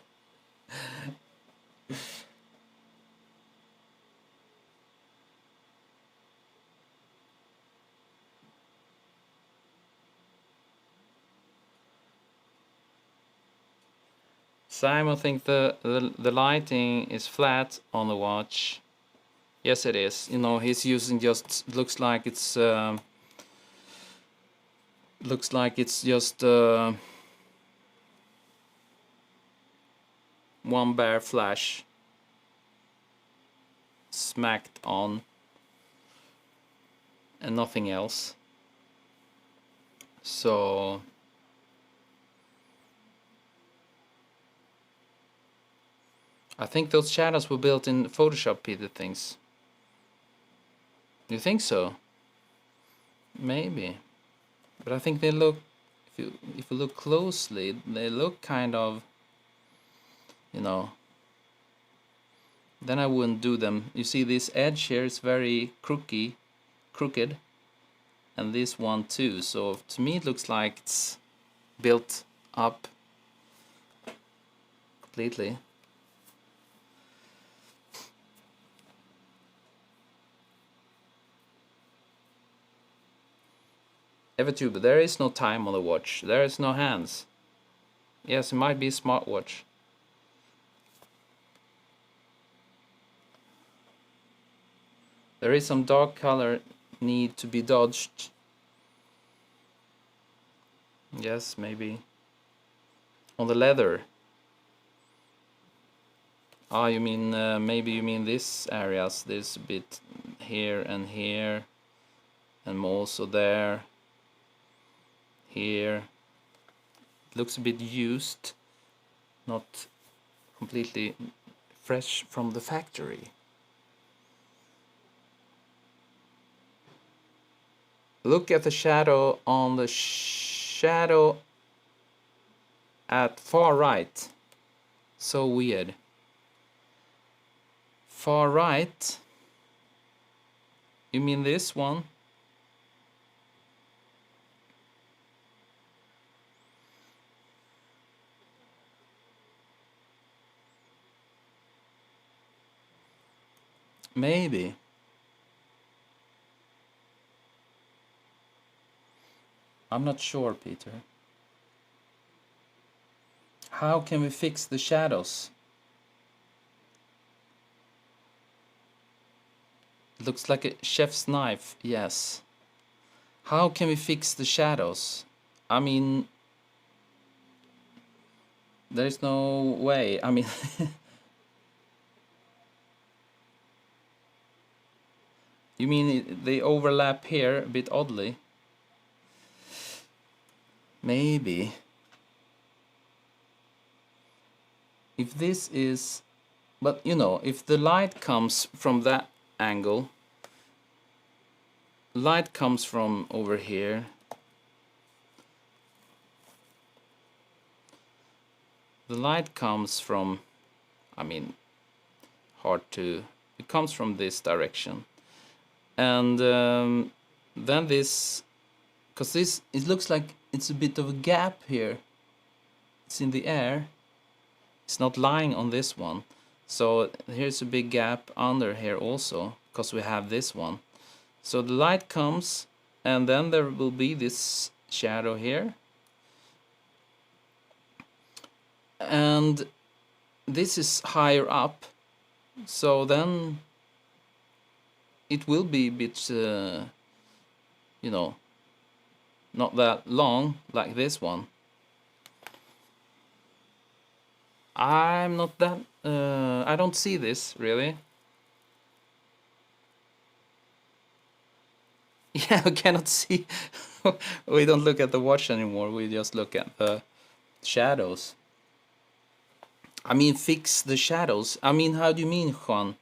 Simon thinks the lighting is flat on the watch. Yes, it is. You know, he's using just looks like it's just one bare flash smacked on and nothing else. So I think those shadows were built in Photoshop, Peter thinks. You think so? Maybe. But I think they look, if you look closely, they look kind of, you know, then I wouldn't do them. You see this edge here is very crooked, and this one too. So to me it looks like it's built up completely. Evertube, there is no time on the watch. There is no hands. Yes, it might be a smartwatch. There is some dark color need to be dodged. Yes, maybe. On the leather. Ah, you mean, maybe you mean this areas. There's a bit here, and also there. Here. It looks a bit used. Not completely fresh from the factory. Look at the shadow on the shadow at far right. So weird. Far right? You mean this one? Maybe. I'm not sure, Peter. How can we fix the shadows? Looks like a chef's knife, yes. How can we fix the shadows? I mean, There's no way. I mean, you mean they overlap here a bit oddly? Maybe. If this is... But, you know, if the light comes from that angle, light comes from over here, the light comes from, I mean, hard to... It comes from this direction. And then this... Because this, it looks like it's a bit of a gap here. It's in the air. It's not lying on this one. So here's a big gap under here also, because we have this one. So the light comes, and then there will be this shadow here. And this is higher up, so then it will be a bit, you know, not that long like this one. I'm not that... I don't see this, really. Yeah, we cannot see. We don't look at the watch anymore, we just look at the shadows. I mean, fix the shadows. I mean, how do you mean, Juan?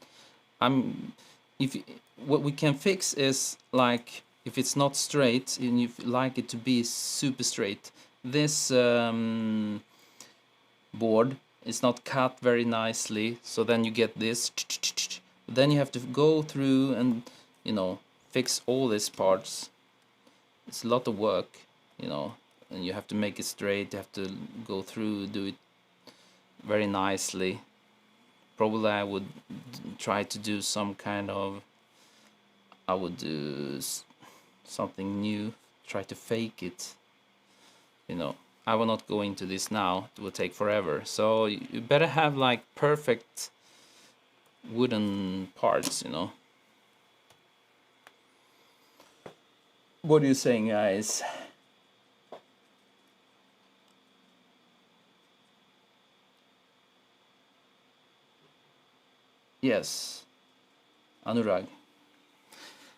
What we can fix is, like, if it's not straight and you like it to be super straight, this board is not cut very nicely, so then you get this. Then you have to go through and, you know, fix all these parts. It's a lot of work, you know, and you have to make it straight. You have to go through, do it very nicely. Probably I would try to do some kind of... I would do something new, try to fake it, you know. I will not go into this now, it will take forever. So you better have like perfect wooden parts, you know. What are you saying, guys? Yes, Anurag.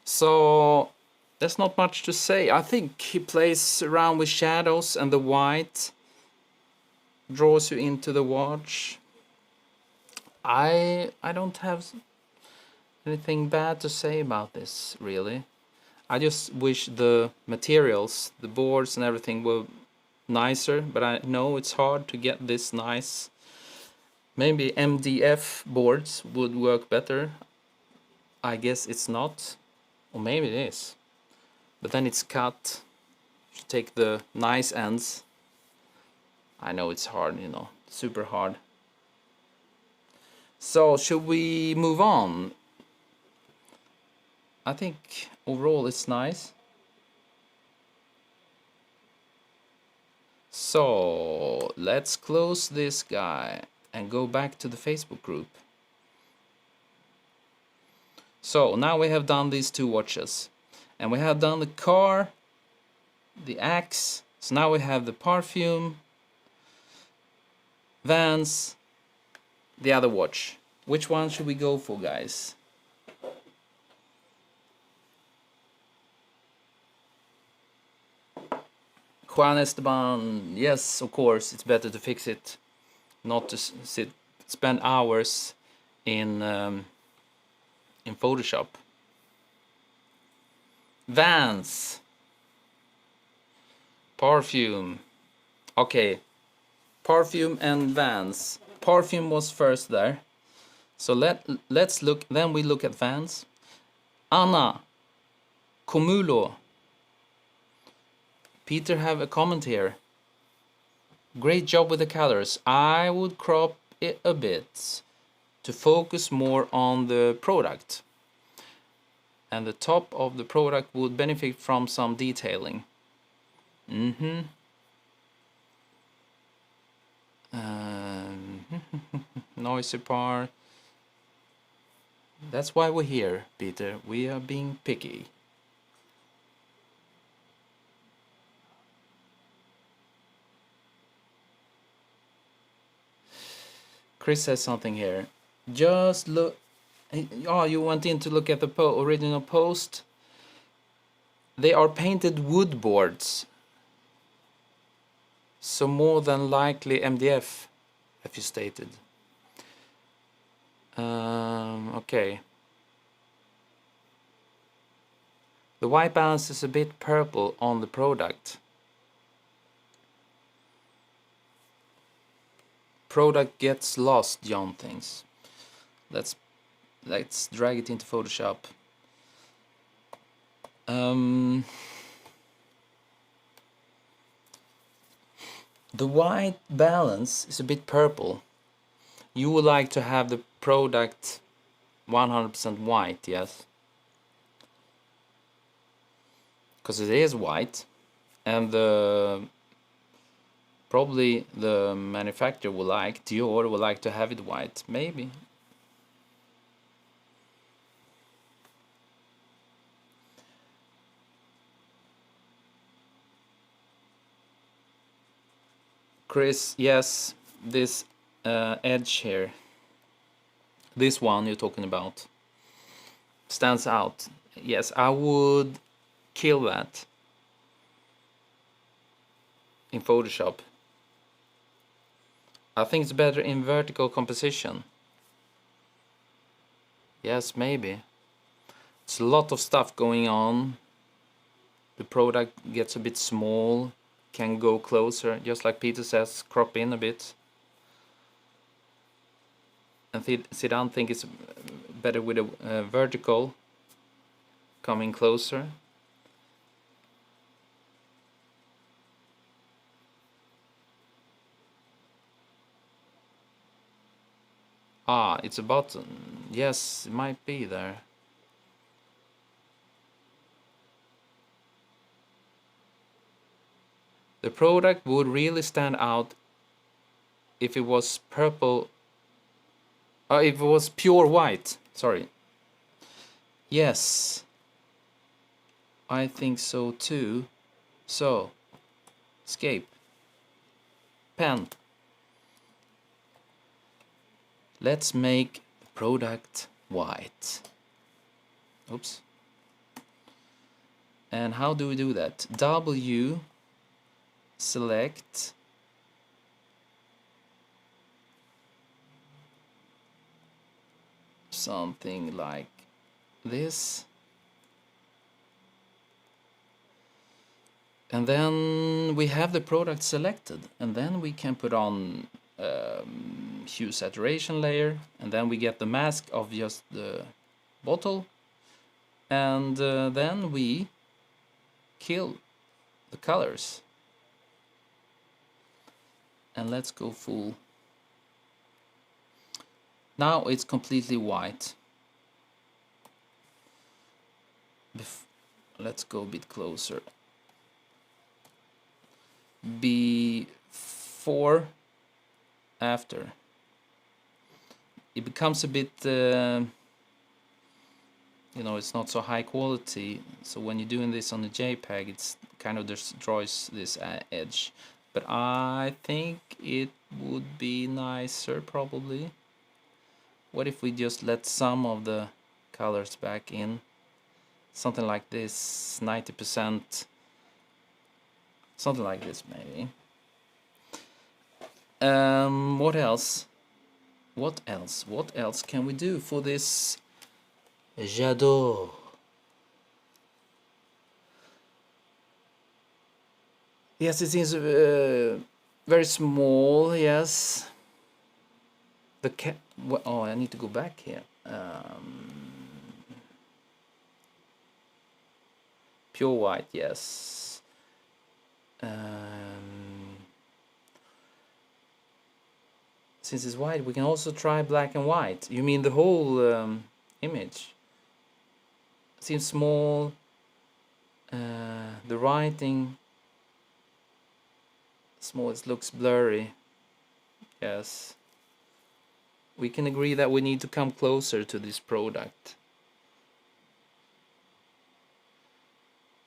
So there's not much to say. I think he plays around with shadows, and the white draws you into the watch. I don't have anything bad to say about this, really. I just wish the materials, the boards and everything were nicer, but I know it's hard to get this nice. Maybe MDF boards would work better. I guess it's not, or maybe it is. But then it's cut. You take the nice ends. I know it's hard, you know, super hard. So should we move on? I think overall it's nice. So let's close this guy and go back to the Facebook group. So now we have done these two watches, and we have done the car, the axe. So now we have the perfume, Vans, the other watch. Which one should we go for, guys? Juan Esteban, yes, of course, it's better to fix it, not to spend hours in Photoshop. Vans, perfume. Okay, perfume and Vans. Perfume was first there, so let's look. Then we look at Vans. Anna, Comulo. Peter have a comment here. Great job with the colors. I would crop it a bit to focus more on the product. And the top of the product would benefit from some detailing. Noisy part. That's why we're here, Peter. We are being picky. Chris says something here. Just look. Oh, you went in to look at the original post. They are painted wood boards. So more than likely MDF, have you stated. Okay. The white balance is a bit purple on the product. Product gets lost, John thinks. Let's drag it into Photoshop. The white balance is a bit purple. You would like to have the product 100% white, yes? Because it is white, and probably the manufacturer will like, Dior will like to have it white, maybe. Chris, yes, this edge here, this one you're talking about, stands out. Yes, I would kill that in Photoshop. I think it's better in vertical composition. Yes, maybe. It's a lot of stuff going on. The product gets a bit small, can go closer, just like Peter says, crop in a bit. And Zidane think it's better with a vertical coming closer. Ah, it's a button. Yes, it might be there. The product would really stand out if it was purple. If it was pure white. Sorry. Yes, I think so too. So, escape. Pen. Let's make the product white. Oops. And how do we do that? W, select, something like this. And then we have the product selected, and then we can put on hue saturation layer, and then we get the mask of just the bottle, and then we kill the colors. And let's go full. Now it's completely white. Let's go a bit closer. Before, after. It becomes a bit, you know, it's not so high quality. So when you're doing this on the JPEG, it's kind of destroys this edge. But I think it would be nicer, probably. What if we just let some of the colors back in? Something like this, 90%. Something like this, maybe. What else? What else? What else can we do for this J'adore? Yes, it seems very small. Yes. The cat. Oh, I need to go back here. Pure white, yes. Since it's white, we can also try black and white. You mean the whole image? Seems small. The writing small. It looks blurry. Yes. We can agree that we need to come closer to this product.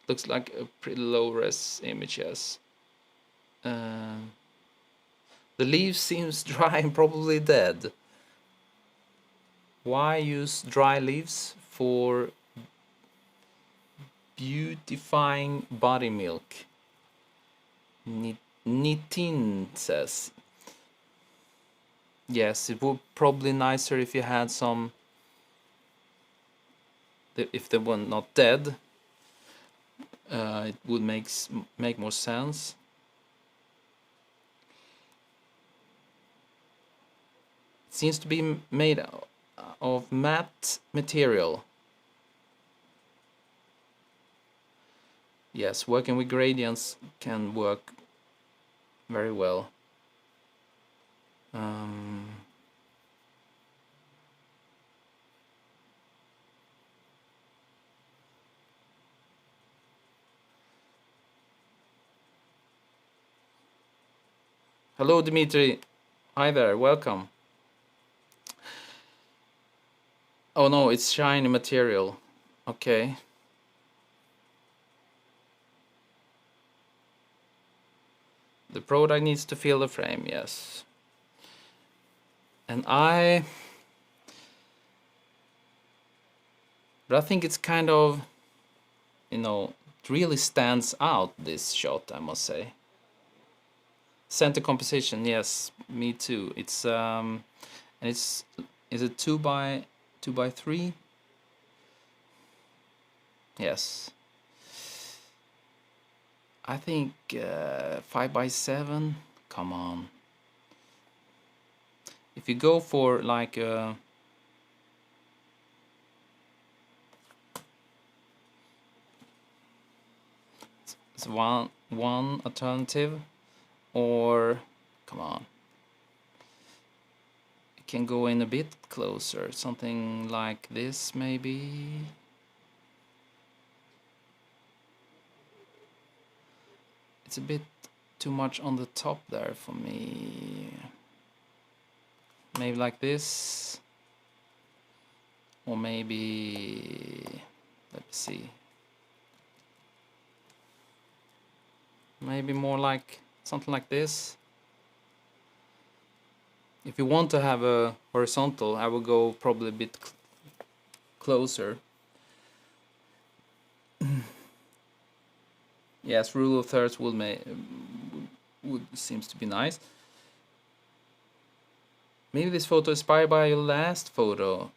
Looks like a pretty low res image, yes. The leaf seems dry and probably dead. Why use dry leaves? For beautifying body milk. Nitin says. Yes, it would probably nicer if you had some, if they were not dead. It would make more sense. It seems to be made of matte material. Yes, working with gradients can work very well. Hello, Dimitri. Hi there, welcome. Oh no, it's shiny material. Okay. The product needs to fill the frame, yes. And but I think it's kind of, you know, it really stands out, this shot, I must say. Center composition, yes, me too. It's and is it 2x3? Yes. I think 5x7. Come on. If you go for like it's one alternative, or come on, it can go in a bit closer, something like this maybe. It's a bit too much on the top there for me. Maybe like this, or maybe, let me see, maybe more like something like this. If you want to have a horizontal, I will go probably a bit closer. Yes, rule of thirds would seems to be nice. Maybe this photo is inspired by your last photo,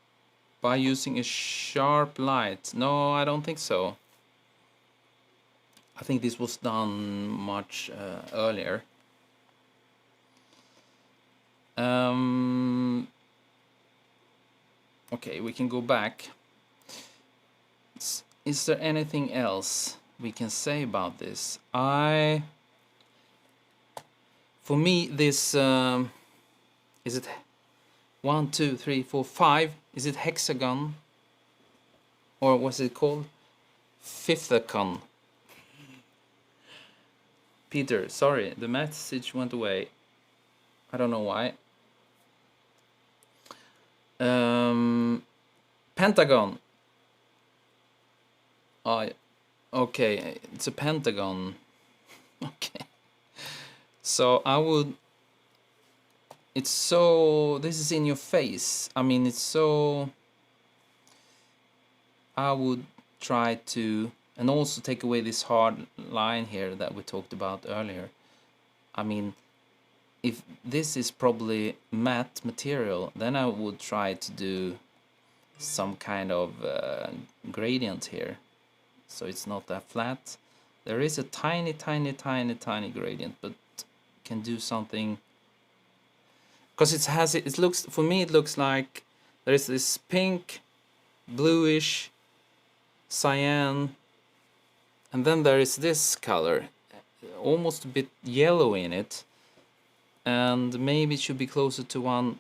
by using a sharp light. No, I don't think so. I think this was done much earlier. Okay, we can go back. Is there anything else we can say about this? For me, this is it 1, 2, 3, 4, 5? Is it hexagon, or what's it called? Fifthacon. Peter, sorry, the message went away. I don't know why. Pentagon. Okay, it's a pentagon. Okay. So I would. It's so. This is in your face. I mean, it's so. I would try to. And also take away this hard line here that we talked about earlier. I mean, if this is probably matte material, then I would try to do some kind of gradient here, so it's not that flat. There is a tiny gradient, but can do something, because it looks, for me it looks like there is this pink, bluish, cyan, and then there is this color, almost a bit yellow in it, and maybe it should be closer to one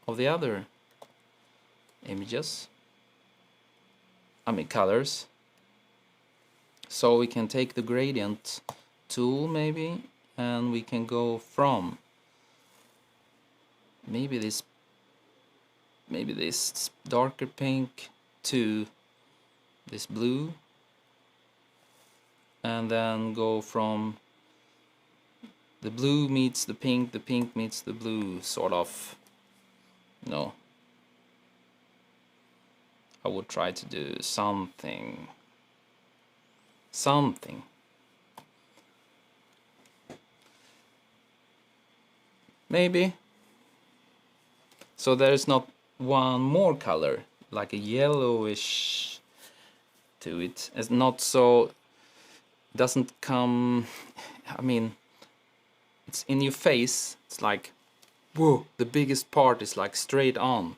of the other images, I mean colors. So we can take the gradient tool maybe, and we can go from maybe this darker pink to this blue, and then go from the blue meets the pink meets the blue, sort of. No, I would try to do something. Maybe. So there's not one more color, like a yellowish to it. It's not so, doesn't come, I mean, it's in your face. It's like, whoa, the biggest part is like straight on.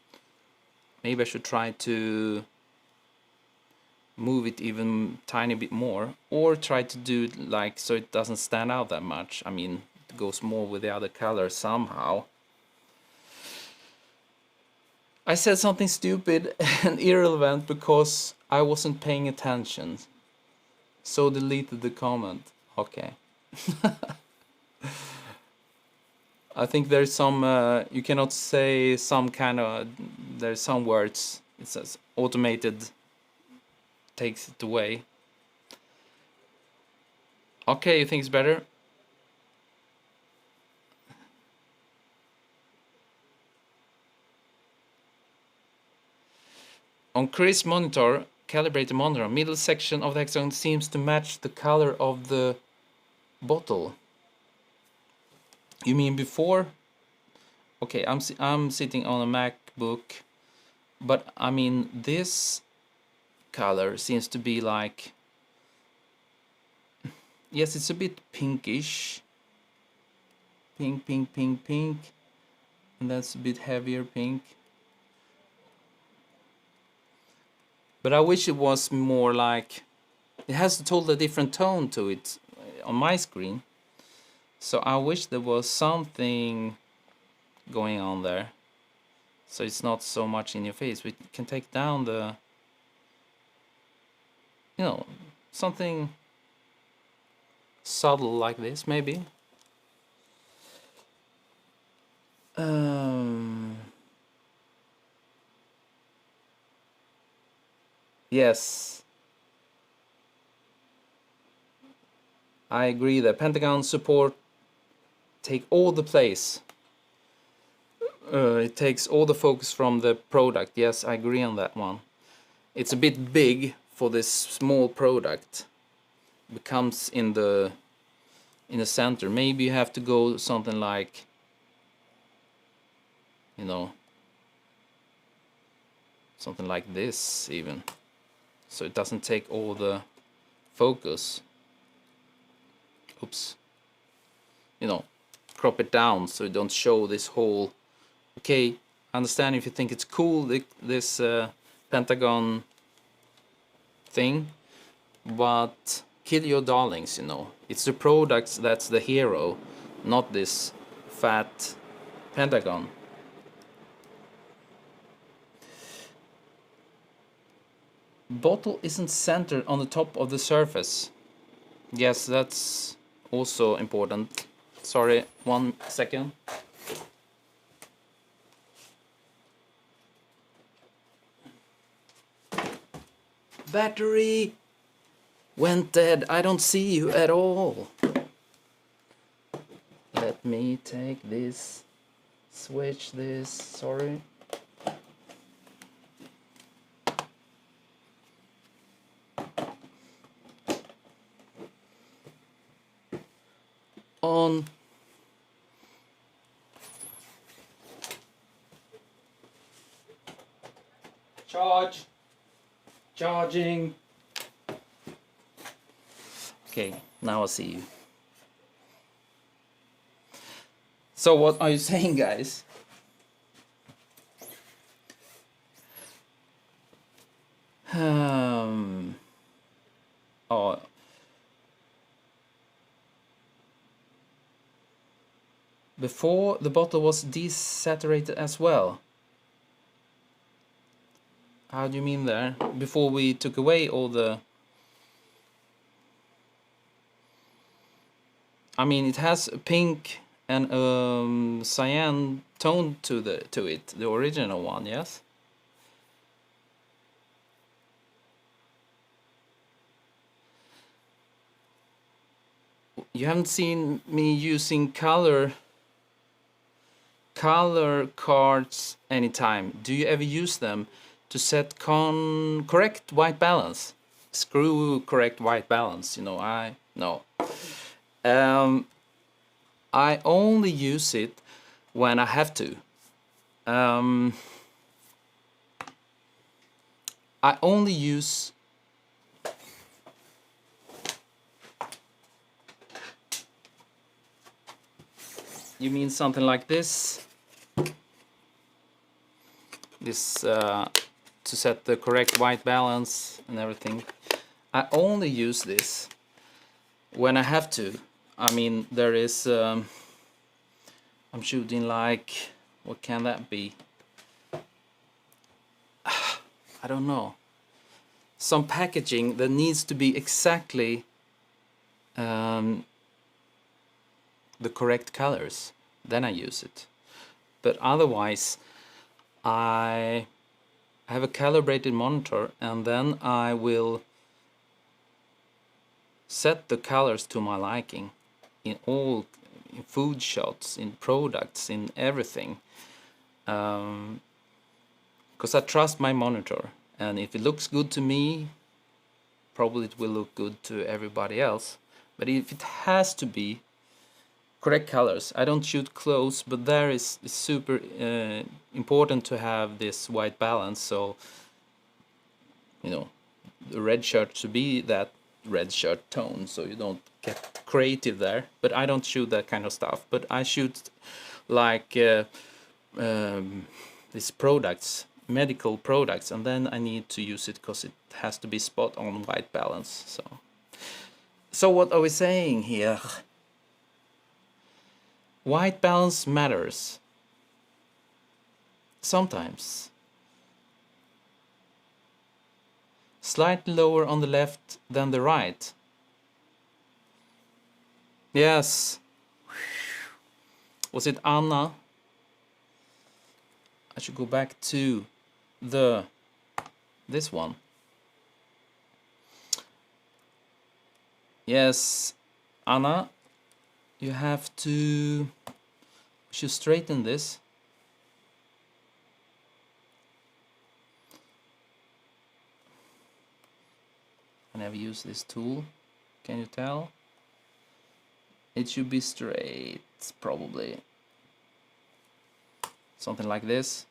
Maybe I should try to move it even tiny bit more, or try to do it like so it doesn't stand out that much. I mean, it goes more with the other color somehow. I said something stupid and irrelevant because I wasn't paying attention, so deleted the comment. Okay. I think there's some you cannot say some kind of, there's some words it says automated takes it away. Okay, you think it's better? On Chris' monitor, calibrated monitor, middle section of the hexagon seems to match the color of the bottle. You mean before? Okay, I'm sitting on a MacBook, but I mean this color seems to be like, yes, it's a bit pinkish. Pink, and that's a bit heavier pink. But I wish it was more like, it has a totally different tone to it on my screen. So I wish there was something going on there, so it's not so much in your face. We can take down the, you know, something subtle like this, maybe. Yes, I agree that Pentagon support take all the place. It takes all the focus from the product. Yes, I agree on that one. It's a bit big for this small product. It becomes in the center. Maybe you have to go something like, you know, something like this even, so it doesn't take all the focus. Oops. You know, crop it down so you don't show this whole. Okay, I understand if you think it's cool, this Pentagon thing, but kill your darlings, you know. It's the products that's the hero, not this fat Pentagon. Bottle isn't centered on the top of the surface. Yes, that's also important. Sorry, 1 second. Battery went dead. I don't see you at all. Let me take this, switch this, sorry. On. Charge. Charging. Okay, now I see you. So what are you saying, guys? Oh. Before the bottle was desaturated as well. How do you mean there? Before we took away all the... I mean, it has a pink and cyan tone to it, the original one, yes? You haven't seen me using color cards anytime. Do you ever use them to set correct white balance? Screw correct white balance, you know, no. I only use it when I have to. I only use You mean something like this? This to set the correct white balance and everything. I only use this when I have to. I mean, there is I'm shooting like, what can that be? I don't know. Some packaging that needs to be exactly the correct colors, then I use it. But otherwise, I have a calibrated monitor, and then I will set the colors to my liking in all, in food shots, in products, in everything. Because I trust my monitor, and if it looks good to me, probably it will look good to everybody else. But if it has to be correct colors, I don't shoot close, but there is super important to have this white balance. So, you know, the red shirt should be that red shirt tone, so you don't get creative there. But I don't shoot that kind of stuff. But I shoot like these products, medical products, and then I need to use it because it has to be spot on white balance. So what are we saying here? White balance matters. Sometimes. Slightly lower on the left than the right. Yes. Was it Anna? I should go back to this one. Yes, Anna, you have to, should straighten this. I never use this tool. Can you tell? It should be straight, probably. Something like this.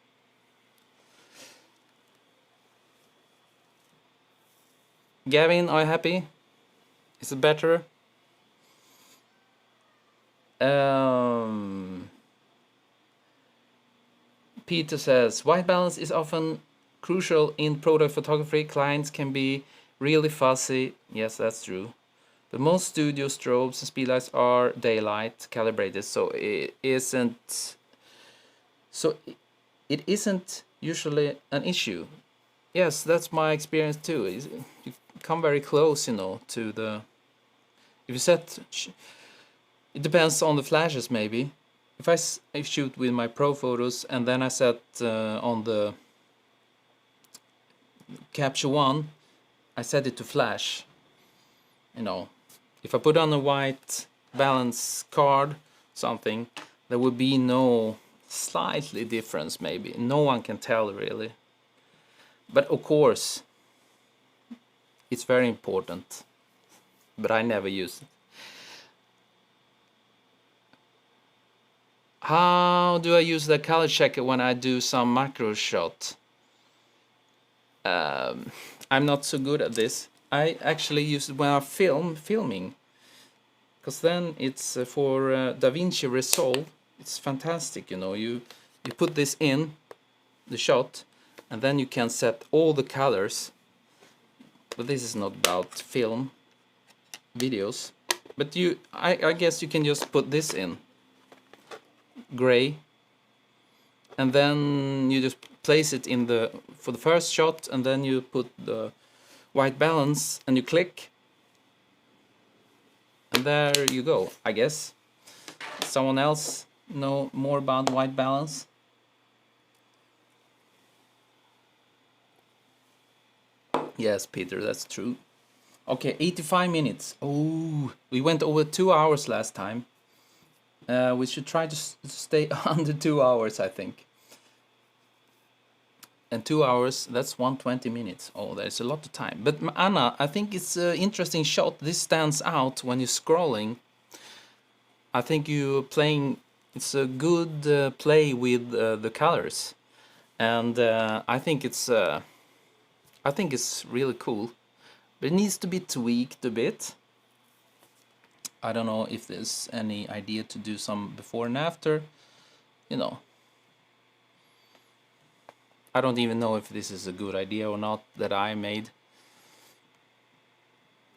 Gavin, are you happy? Is it better? Peter says, white balance is often crucial in product photography. Clients can be really fussy. Yes, that's true. But most studio strobes and speedlights are daylight calibrated, so it isn't usually an issue. Yes, that's my experience too. You come very close, you know, to the. If you set, it depends on the flashes maybe. If I shoot with my pro photos and then I set on the capture one, I set it to flash. You know, if I put on a white balance card, something, there would be no slightly difference maybe. No one can tell really. But of course, it's very important. But I never use it. How do I use the color checker when I do some macro shot? I'm not so good at this. I actually use it when I'm filming, because then it's for DaVinci Resolve. It's fantastic, you know. You put this in the shot, and then you can set all the colors. But this is not about film videos. But I guess you can just put this in gray, and then you just place it in for the first shot, and then you put the white balance and you click, and there you go. I guess someone else know more about white balance. Yes, Peter, that's true. Okay, 85 minutes. Oh, we went over 2 hours last time. We should try to stay under 2 hours, I think. And 2 hours, that's 120 minutes. Oh, there's a lot of time. But Anna, I think it's an interesting shot. This stands out when you're scrolling. I think you playing. It's a good play with the colors, and I think it's really cool. But it needs to be tweaked a bit. I don't know if there's any idea to do some before and after. You know, I don't even know if this is a good idea or not that I made.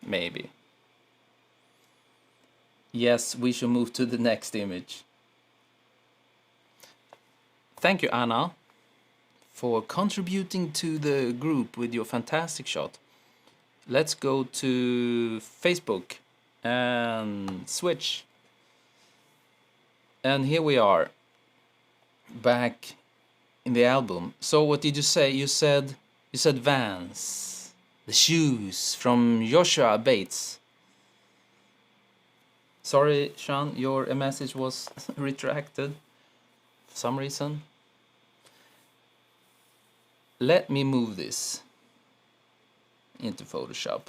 Maybe. Yes, we should move to the next image. Thank you, Anna, for contributing to the group with your fantastic shot. Let's go to Facebook and switch. And here we are, back in the album. So what did you say? You said Vans, the shoes from Joshua Bates. Sorry, Sean, your message was retracted for some reason. Let me move this into Photoshop.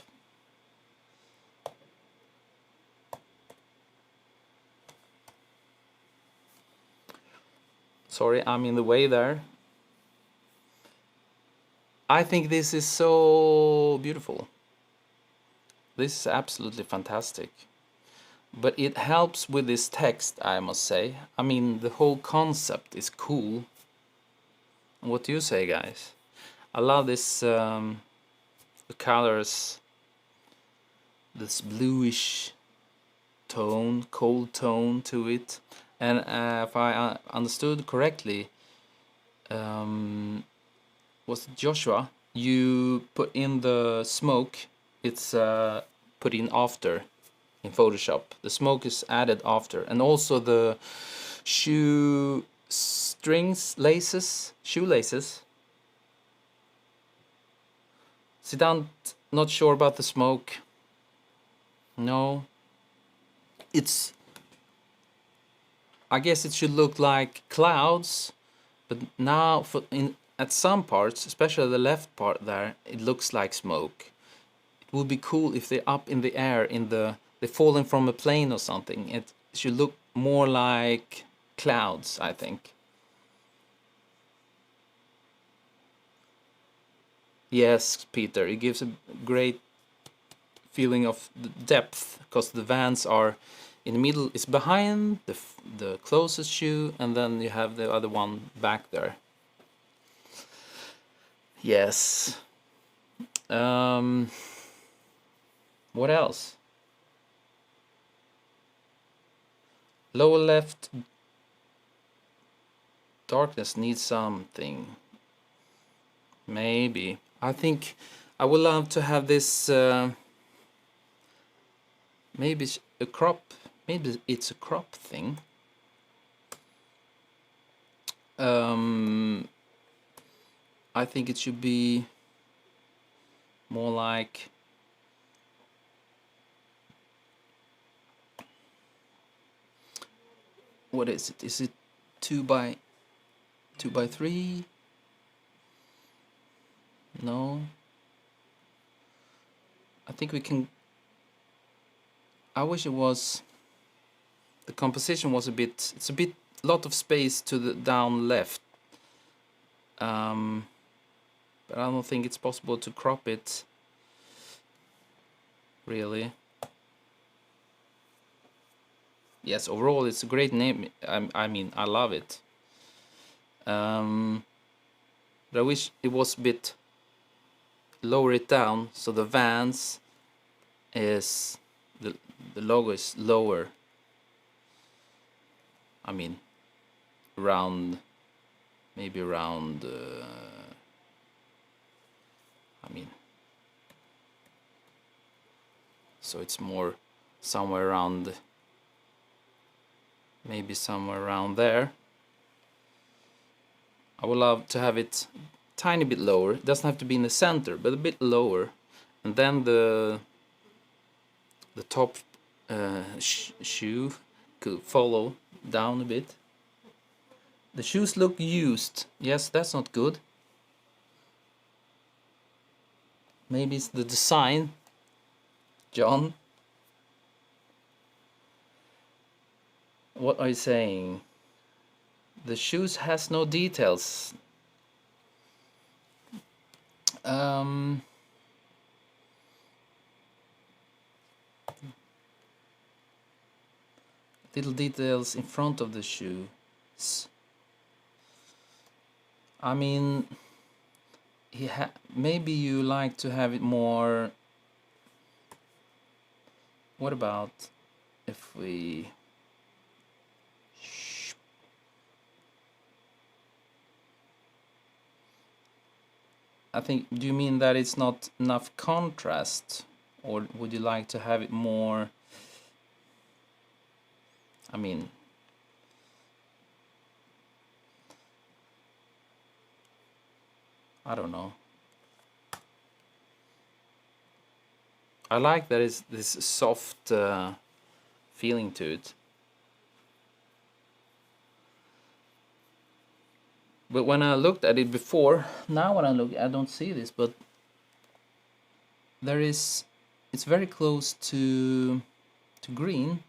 Sorry, I'm in the way there. I think this is so beautiful. This is absolutely fantastic. But it helps with this text, I must say. I mean, the whole concept is cool. What do you say, guys? I love this, the colors, this bluish tone, cold tone to it. And if I understood correctly, was it Joshua? You put in the smoke, it's put in after in Photoshop. The smoke is added after. And also the shoelaces. Sit down, not sure about the smoke. No. It's, I guess it should look like clouds, but now at some parts, especially the left part there, it looks like smoke. It would be cool if they're up in the air, they're falling from a plane or something. It should look more like clouds, I think. Yes, Peter, it gives a great feeling of depth, because the Vans are in the middle. It's behind the closest shoe, and then you have the other one back there. Yes. What else? Lower left, darkness needs something. Maybe. I think I would love to have this. Maybe a crop. Maybe it's a crop thing. I think it should be more like. What is it? Is it 2x3? No. I think we can. I wish it was. The composition was a bit. It's a lot of space to the down left. But I don't think it's possible to crop it. Really. Yes, overall it's a great name. I mean, I love it. But I wish it was a bit lower it down, so the Vans is the logo is lower. I mean, maybe around. I mean, so it's more somewhere around. Maybe somewhere around there. I would love to have it tiny bit lower. It doesn't have to be in the center, but a bit lower. And then the the top shoe could follow down a bit. The shoes look used. Yes, that's not good. Maybe it's the design, John. What are you saying? The shoes has no details. Little details in front of the shoes. I mean, maybe you like to have it more. What about if we? I think, do you mean that it's not enough contrast, or would you like to have it more? I mean, I don't know. I like that it's this soft feeling to it. But when I looked at it before, now when I look, I don't see this, but it's very close to green.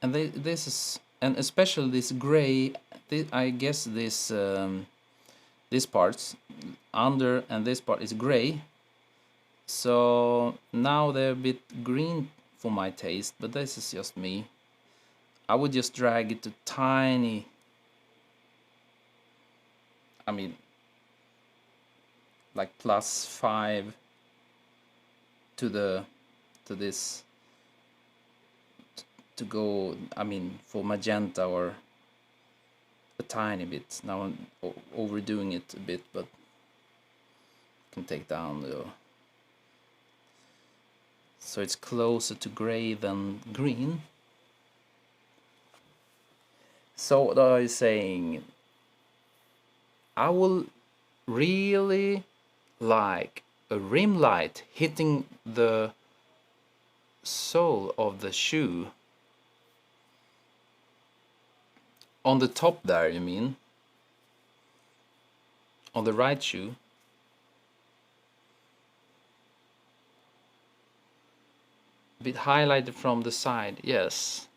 And this is, and especially this gray, I guess this parts under and this part is gray. So now they're a bit green for my taste, but this is just me. I would just drag it to tiny. I mean, like +5 to this to go. I mean, for magenta, or a tiny bit. Now I'm overdoing it a bit, but can take down the. So it's closer to gray than green. So what are you saying? I will really like a rim light hitting the sole of the shoe. On the top there, you mean? On the right shoe? A bit highlighted from the side, yes.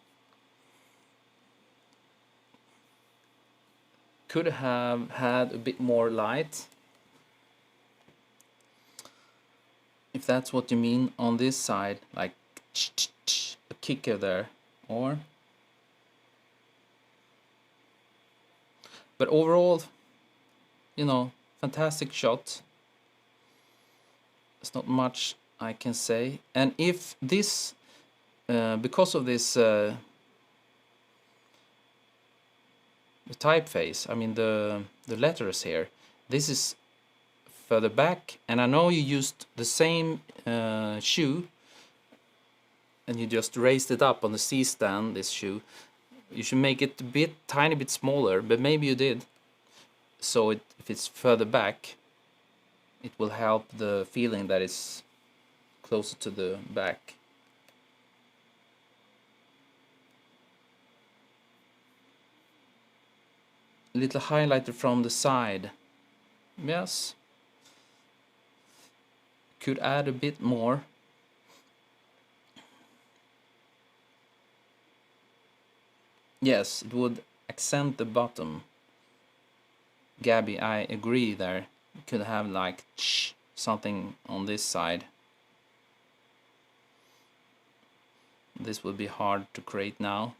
Could have had a bit more light, if that's what you mean, on this side, like a kicker there, or. But overall, fantastic shot. There's not much I can say. And if this, because of this, the typeface, I mean the letters here, this is further back, and I know you used the same shoe, and you just raised it up on the C-stand, this shoe. You should make it a tiny bit smaller, but maybe you did. So if it's further back, it will help the feeling that it's closer to the back. A little highlighter from the side. Yes. Could add a bit more. Yes, it would accent the bottom. Gabby, I agree there. You could have like something on this side. This would be hard to create now.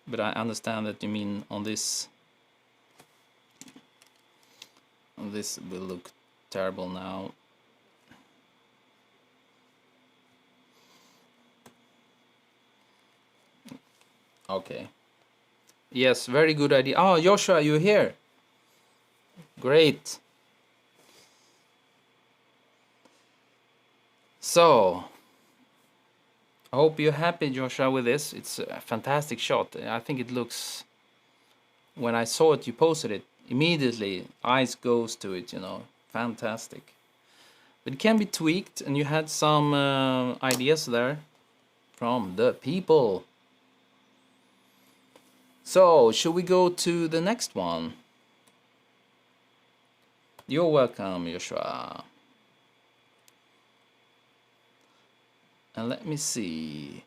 But I understand that you mean on this. This will look terrible now. Okay. Yes, very good idea. Oh, Joshua, you're here. Great. So, I hope you're happy, Joshua, with this. It's a fantastic shot. I think it looks, when I saw it, you posted it, immediately eyes goes to it, fantastic. But it can be tweaked, and you had some ideas there from the people. So, should we go to the next one? You're welcome, Joshua. And let me see.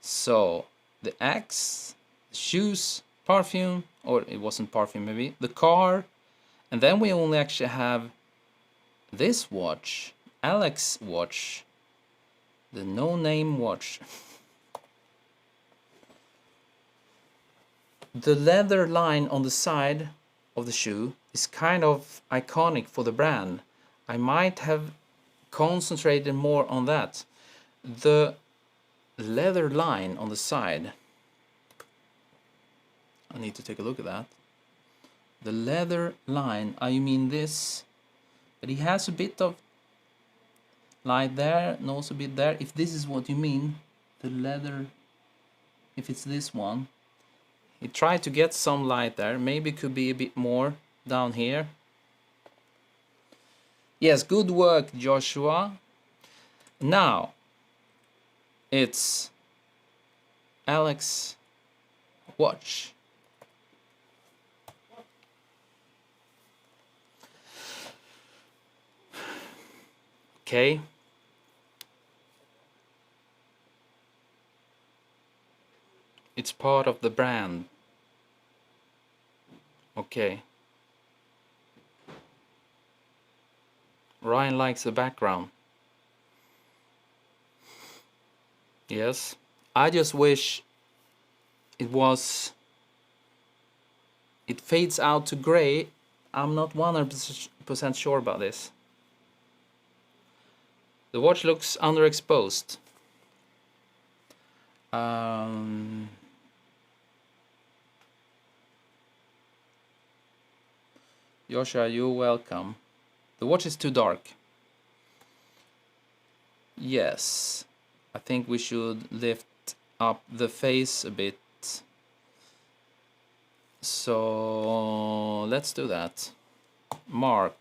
So, the axe, the shoes, perfume, or it wasn't perfume maybe, the car, and then we only actually have this watch, Alex watch, the no-name watch. The leather line on the side of the shoe is kind of iconic for the brand. I might have concentrated more on that. The leather line on the side, I need to take a look at that. The leather line, you mean this? But he has a bit of light there and also a bit there. If this is what you mean, the leather, if it's this one, he tried to get some light there. Maybe it could be a bit more down here. Yes, good work, Joshua. Now, it's Alex watch. Okay. It's part of the brand. Okay. Ryan likes the background. Yes. I just wish it fades out to gray. I'm not 100% sure about this. The watch looks underexposed. Joshua, you're welcome. The watch is too dark. Yes. I think we should lift up the face a bit. So let's do that. Mark.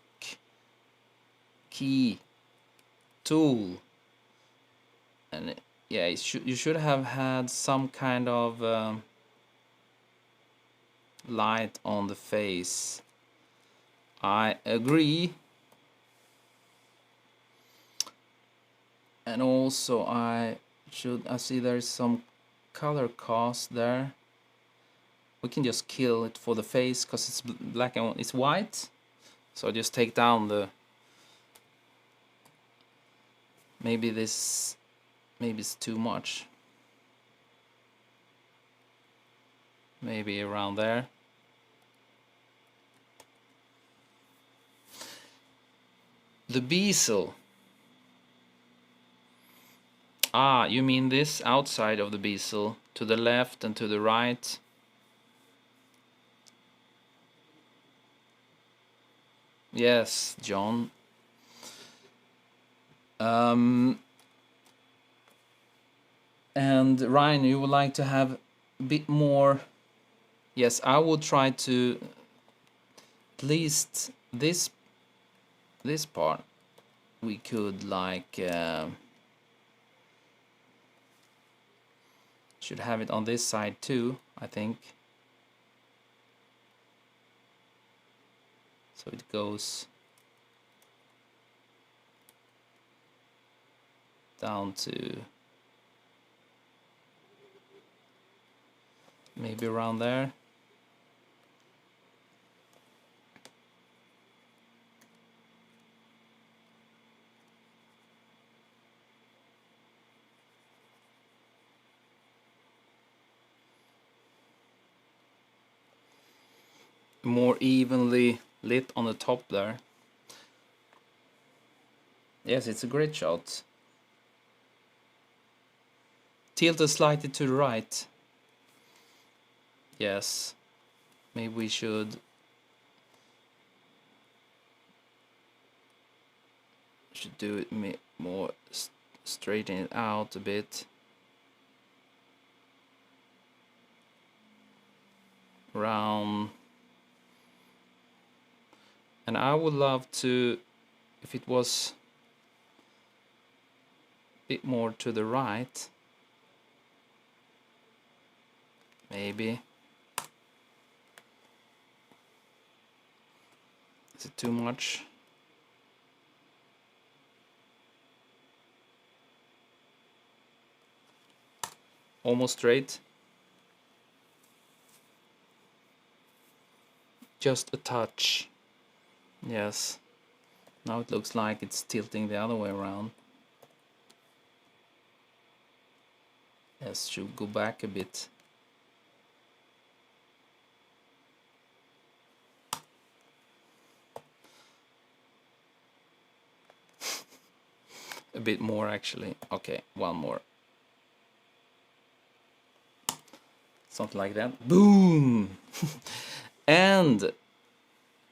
Key. Tool. And yeah, you should have had some kind of light on the face. I agree. And also I see there's some color cast there. We can just kill it for the face because it's black and it's white. So I just take down the, maybe it's too much. Maybe around there. The bezel. Ah, you mean this outside of the bezel, to the left and to the right. Yes, John. And Ryan, you would like to have a bit more. Yes, I will try to at least this part we could like should have it on this side too, I think. So it goes down to maybe around there. More evenly lit on the top there. Yes, it's a great shot. Tilt it slightly to the right. Yes, maybe we should do it more, straighten it out a bit. Round. And I would love to, if it was bit more to the right. Maybe. Is it too much? Almost straight. Just a touch. Yes. Now it looks like it's tilting the other way around. Yes, should go back a bit. A bit more actually. Okay, one more. Something like that. Boom! And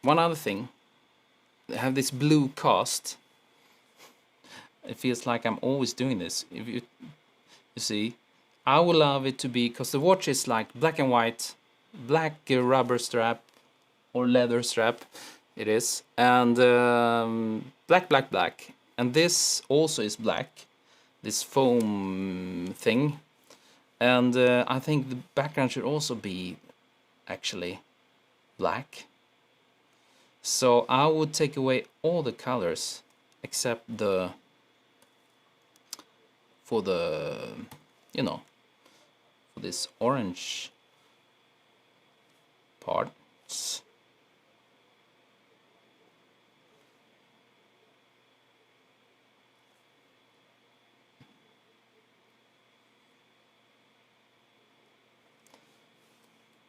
one other thing. I have this blue cast. It feels like I'm always doing this. If you see, I would love it to be, because the watch is like black and white, black rubber strap or leather strap. It is, and black. And this also is black, this foam thing. And I think the background should also be actually black. So I would take away all the colors except for this orange parts.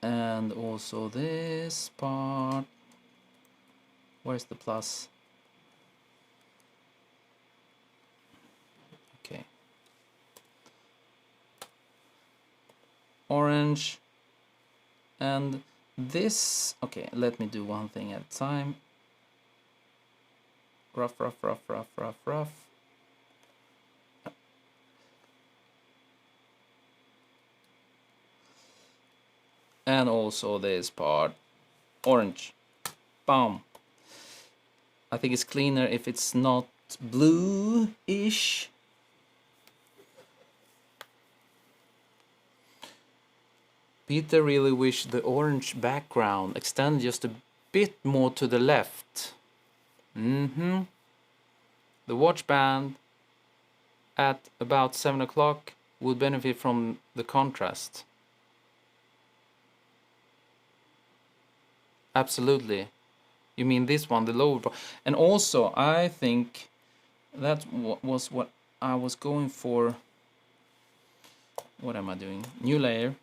And also this part. Where's the plus? Okay. Orange. And this, okay, let me do one thing at a time. Rough. And also this part, orange. Boom. I think it's cleaner if it's not blue-ish. Peter really wished the orange background extended just a bit more to the left. The watch band at about 7 o'clock would benefit from the contrast. Absolutely. You mean this one, the lower part. And also, I think that was what I was going for. What am I doing? New layer.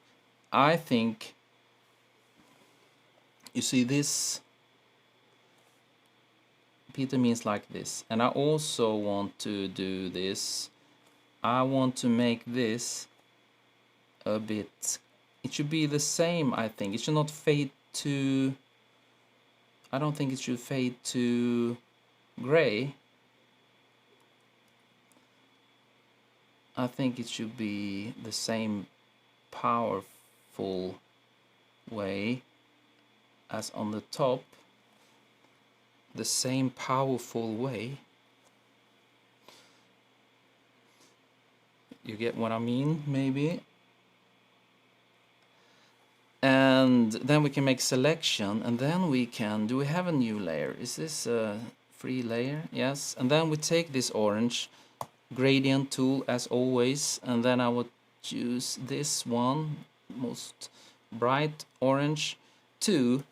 I think, you see this, Peter means like this. And I also want to do this. I want to make this a bit, it should be the same, I think. It should not fade to, I don't think it should fade to gray. I think it should be the same powerful way as on the top. The same powerful way. You get what I mean, maybe? And then we can make selection, and then we can, do we have a new layer? Is this a free layer? Yes. And then we take this orange gradient tool as always, and then I would choose this one, most bright orange, to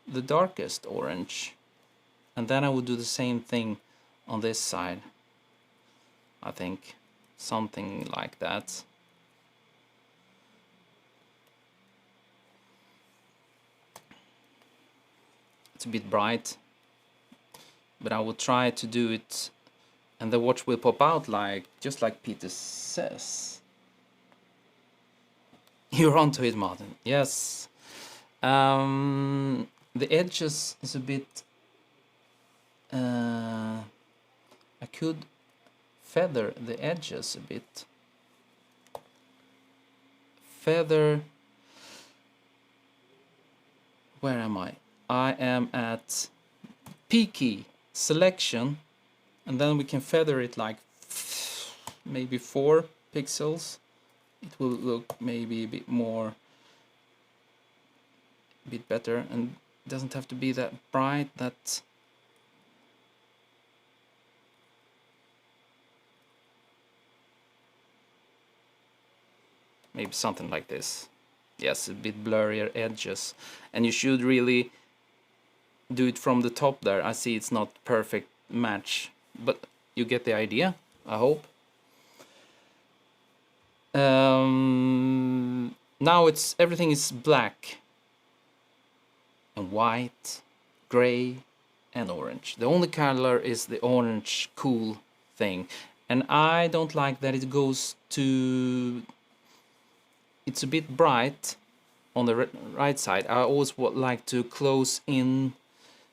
the darkest orange. And then I would do the same thing on this side. I think something like that. It's a bit bright, but I will try to do it, and the watch will pop out like, just like Peter says. You're onto it, Martin. Yes. The edges is a bit, I could feather the edges a bit. Feather, where am I? I am at P key, selection, and then we can feather it like maybe 4 pixels, it will look maybe a bit more, a bit better, and it doesn't have to be that bright. That maybe something like this. Yes, a bit blurrier edges, and you should really do it from the top there. I see it's not perfect match, but you get the idea, I hope. Now everything is black and white, gray and orange. The only color is the orange cool thing, and I don't like that it goes to, it's a bit bright on the right side. I always would like to close in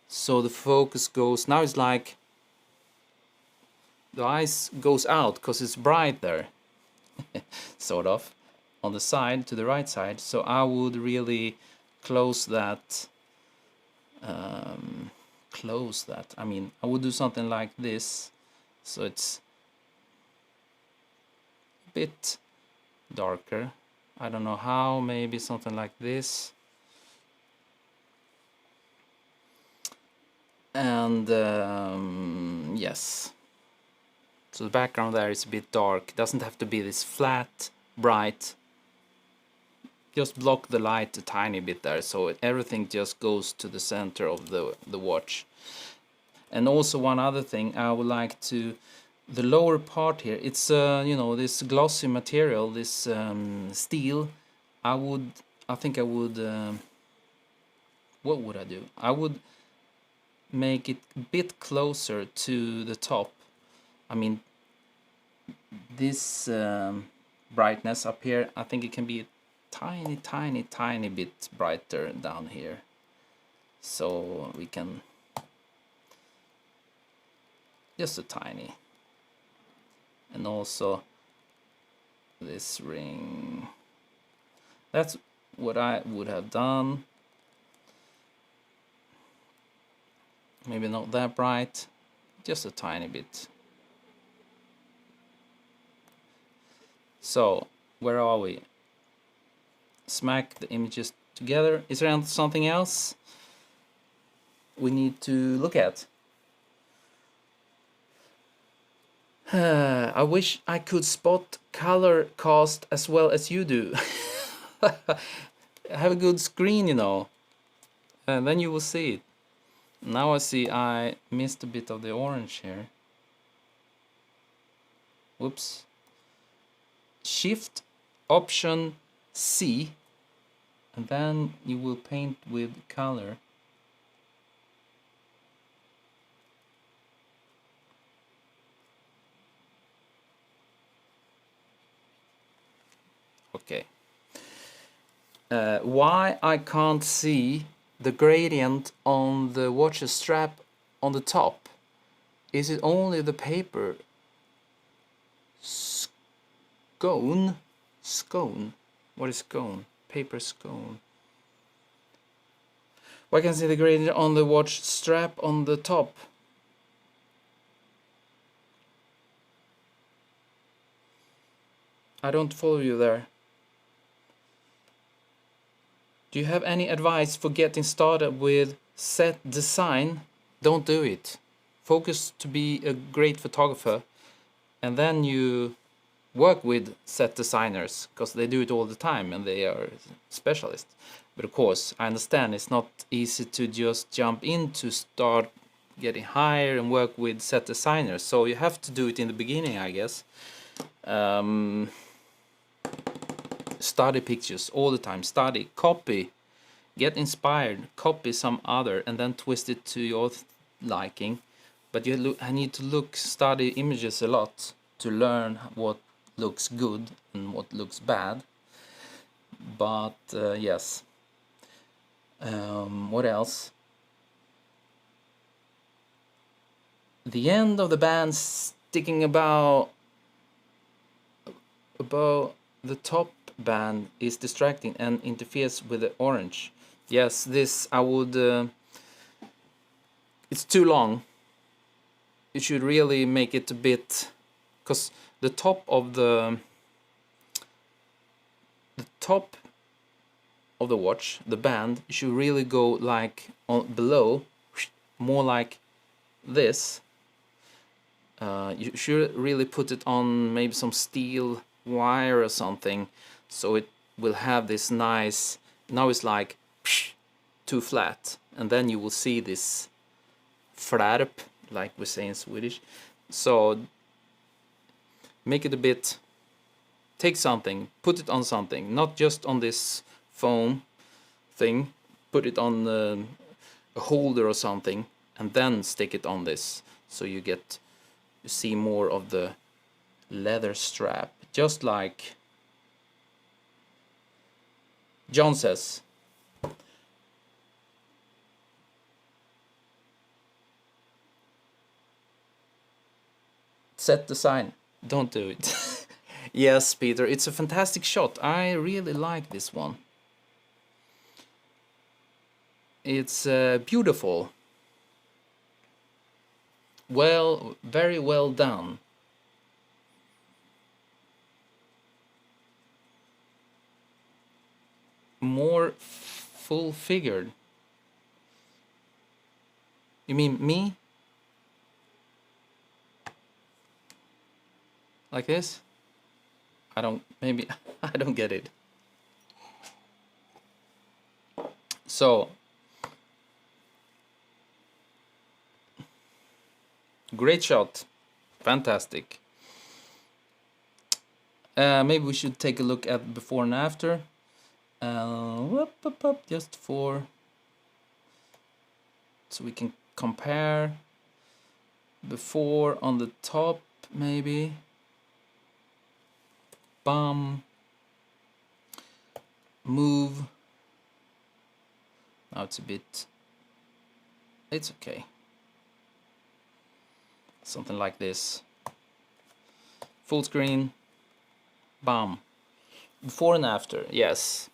so the focus goes, now it's like the eyes goes out because it's bright there. Sort of on the side, to the right side, so I would really close that. I mean, I would do something like this, so it's a bit darker. I don't know how, maybe something like this. And yes, so the background there is a bit dark. It doesn't have to be this flat, bright. Just block the light a tiny bit there, so everything just goes to the center of the watch. And also one other thing, I would like to, the lower part here, it's you know, this glossy material, this steel. I think I would, what would I do? I would make it a bit closer to the top. I mean, this brightness up here, I think it can be tiny bit brighter down here, so we can, just a tiny. And also this ring, that's what I would have done. Maybe not that bright, just a tiny bit. So where are we? Smack the images together. Is there something else we need to look at? I wish I could spot color cast as well as you do. Have a good screen, you know, and then you will see it. Now I see I missed a bit of the orange here. Whoops. Shift Option C, and then you will paint with color. Okay. Why I can't see the gradient on the watch's strap on the top? Is it only the paper scone? Scone? What is scone? Paper scone. Why can't I see the gradient on the watch strap on the top? I don't follow you there. Do you have any advice for getting started with set design? Don't do it. Focus to be a great photographer, and then you work with set designers, because they do it all the time and they are specialists. But of course, I understand it's not easy to just jump in to start getting higher and work with set designers. So you have to do it in the beginning, I guess. Study pictures all the time. Study, copy, get inspired, copy some other, and then twist it to your liking. But I need to study images a lot to learn what looks good and what looks bad. But yes. What else? The end of the band sticking about the top band is distracting and interferes with the orange. Yes, this I would, it's too long. You should really make it a bit because the top of the watch, the band, should really go like below, more like this. You should really put it on maybe some steel wire or something, so it will have this nice, now it's like too flat, and then you will see this flärp, like we say in Swedish. So make it a bit, take something, put it on something, not just on this foam thing, put it on a holder or something, and then stick it on this, so you see more of the leather strap, just like John says. Set the sign. Don't do it. Yes, Peter, it's a fantastic shot. I really like this one. It's beautiful. Well, very well done. More full-figured. You mean me? Like this? Maybe I don't get it. So, great shot. Fantastic. Maybe we should take a look at before and after. Just so we can compare. Before on the top, maybe. Bum. Move. Now it's okay. Something like this. Full screen. Bam. Before and after, yes.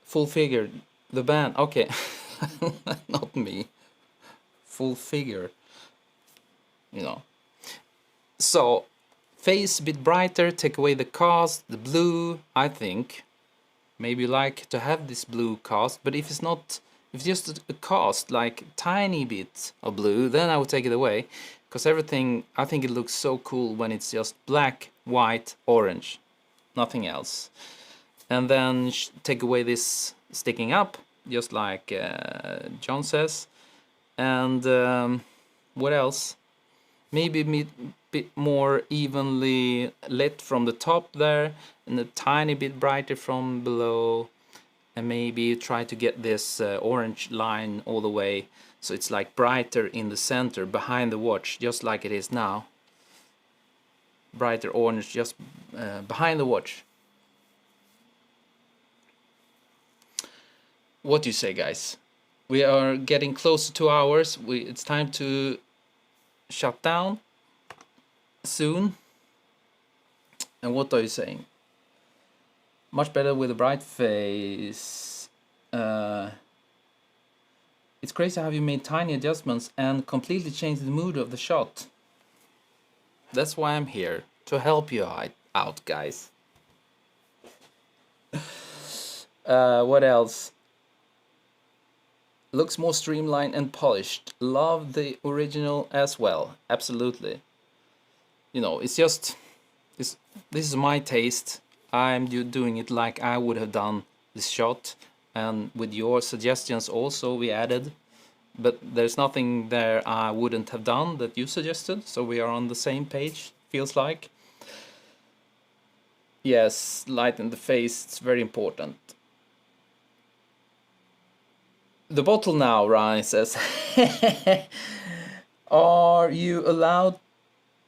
Full figure. The band, okay. Not me. Full figure. You know. So, face a bit brighter, take away the cast, the blue, I think. Maybe you like to have this blue cast, but if it's just a cast, like tiny bit of blue, then I would take it away. Because everything, I think it looks so cool when it's just black, white, orange. Nothing else. And then take away this sticking up, just like John says. And what else? Maybe a bit more evenly lit from the top there, and a tiny bit brighter from below. And maybe try to get this orange line all the way, so it's like brighter in the center behind the watch, just like it is now. Brighter orange just behind the watch. What do you say, guys? We are getting close to 2 hours. It's time to shut down soon. And what are you saying? Much better with a bright face. It's crazy how you made tiny adjustments and completely changed the mood of the shot. That's why I'm here, to help you out, guys. What else? Looks more streamlined and polished. Love the original as well. Absolutely. You know, it's just... this is my taste. I'm doing it like I would have done this shot, and with your suggestions also we added, but there's nothing there I wouldn't have done that you suggested, so we are on the same page, feels like. Yes, light in the face, it's very important. The bottle now, Ryan says. Are you allowed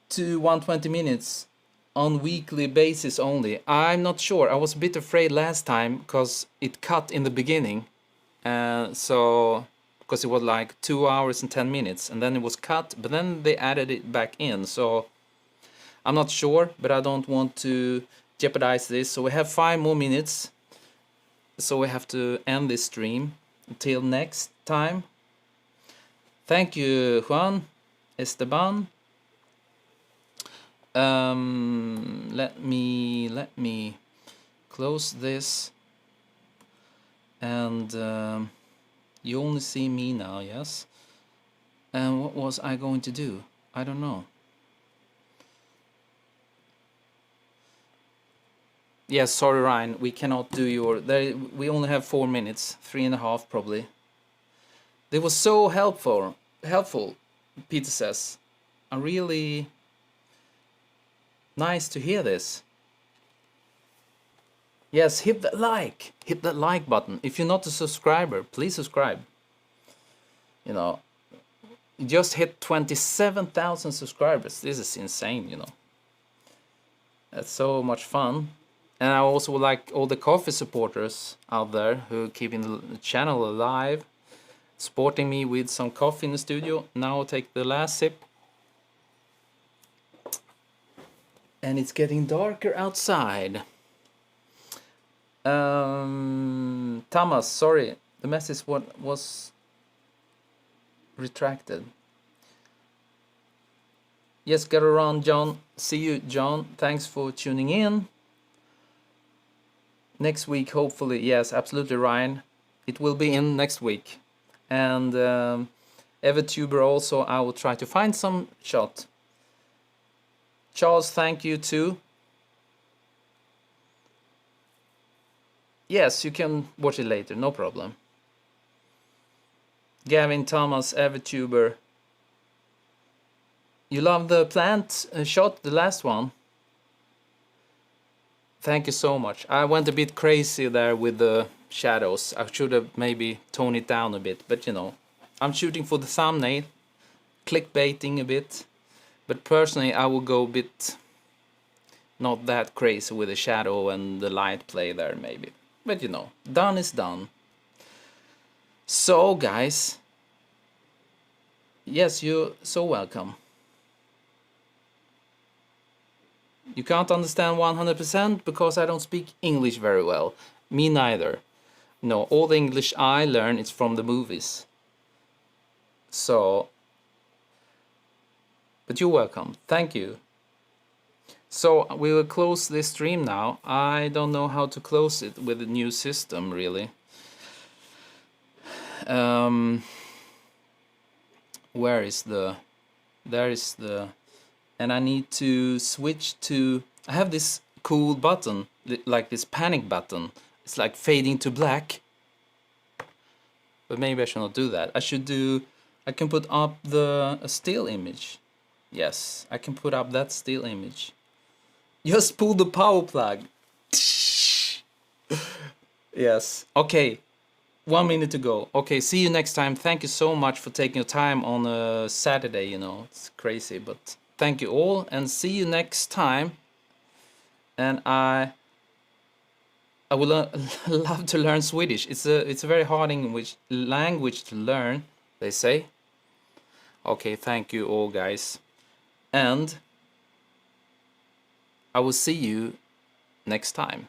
to 120 minutes? On weekly basis only. I'm not sure. I was a bit afraid last time because it cut in the beginning. So because it was like 2 hours and 10 minutes, and then it was cut, but then they added it back in. So I'm not sure, but I don't want to jeopardize this. So we have 5 more minutes. So we have to end this stream until next time. Thank you, Juan Esteban. Let me close this, and you only see me now, yes? And what was I going to do? I don't know. Yes, sorry, Ryan, we cannot do your... we only have 4 minutes, 3.5 probably. They were so helpful, Peter says. I'm really nice to hear this. Yes, hit that like button. If you're not a subscriber, please subscribe. You know, just hit 27,000 subscribers. This is insane, you know. That's so much fun. And I also would like all the coffee supporters out there who are keeping the channel alive, supporting me with some coffee in the studio. Now I'll take the last sip. And it's getting darker outside. Thomas, sorry, the message was retracted. Yes, get around, John. See you, John. Thanks for tuning in. Next week, hopefully. Yes, absolutely, Ryan. It will be in next week. And Evertuber also, I will try to find some shot. Charles, thank you too. Yes, you can watch it later, no problem. Gavin, Thomas, Evertuber. You love the plant shot, the last one? Thank you so much. I went a bit crazy there with the shadows. I should have maybe toned it down a bit, but you know, I'm shooting for the thumbnail, clickbaiting a bit, but personally I will go a bit not that crazy with the shadow and the light play there maybe. But you know, done is done. So guys, yes, you're so welcome. You can't understand 100% because I don't speak English very well. Me neither. No, all the English I learn is from the movies. So, but you're welcome. Thank you. So we will close this stream now. I don't know how to close it with the new system, really. Where is the... There is the... And I need to switch to... I have this cool button, like this panic button. It's like fading to black. But maybe I should not do that. I should do... I can put up a still image. Yes, I can put up that still image. Just pull the power plug. Yes. Okay. 1 minute to go. Okay, see you next time. Thank you so much for taking your time on a Saturday, you know. It's crazy, but thank you all and see you next time. And I would love to learn Swedish. It's a very hard language to learn, they say. Okay, thank you all guys. And I will see you next time.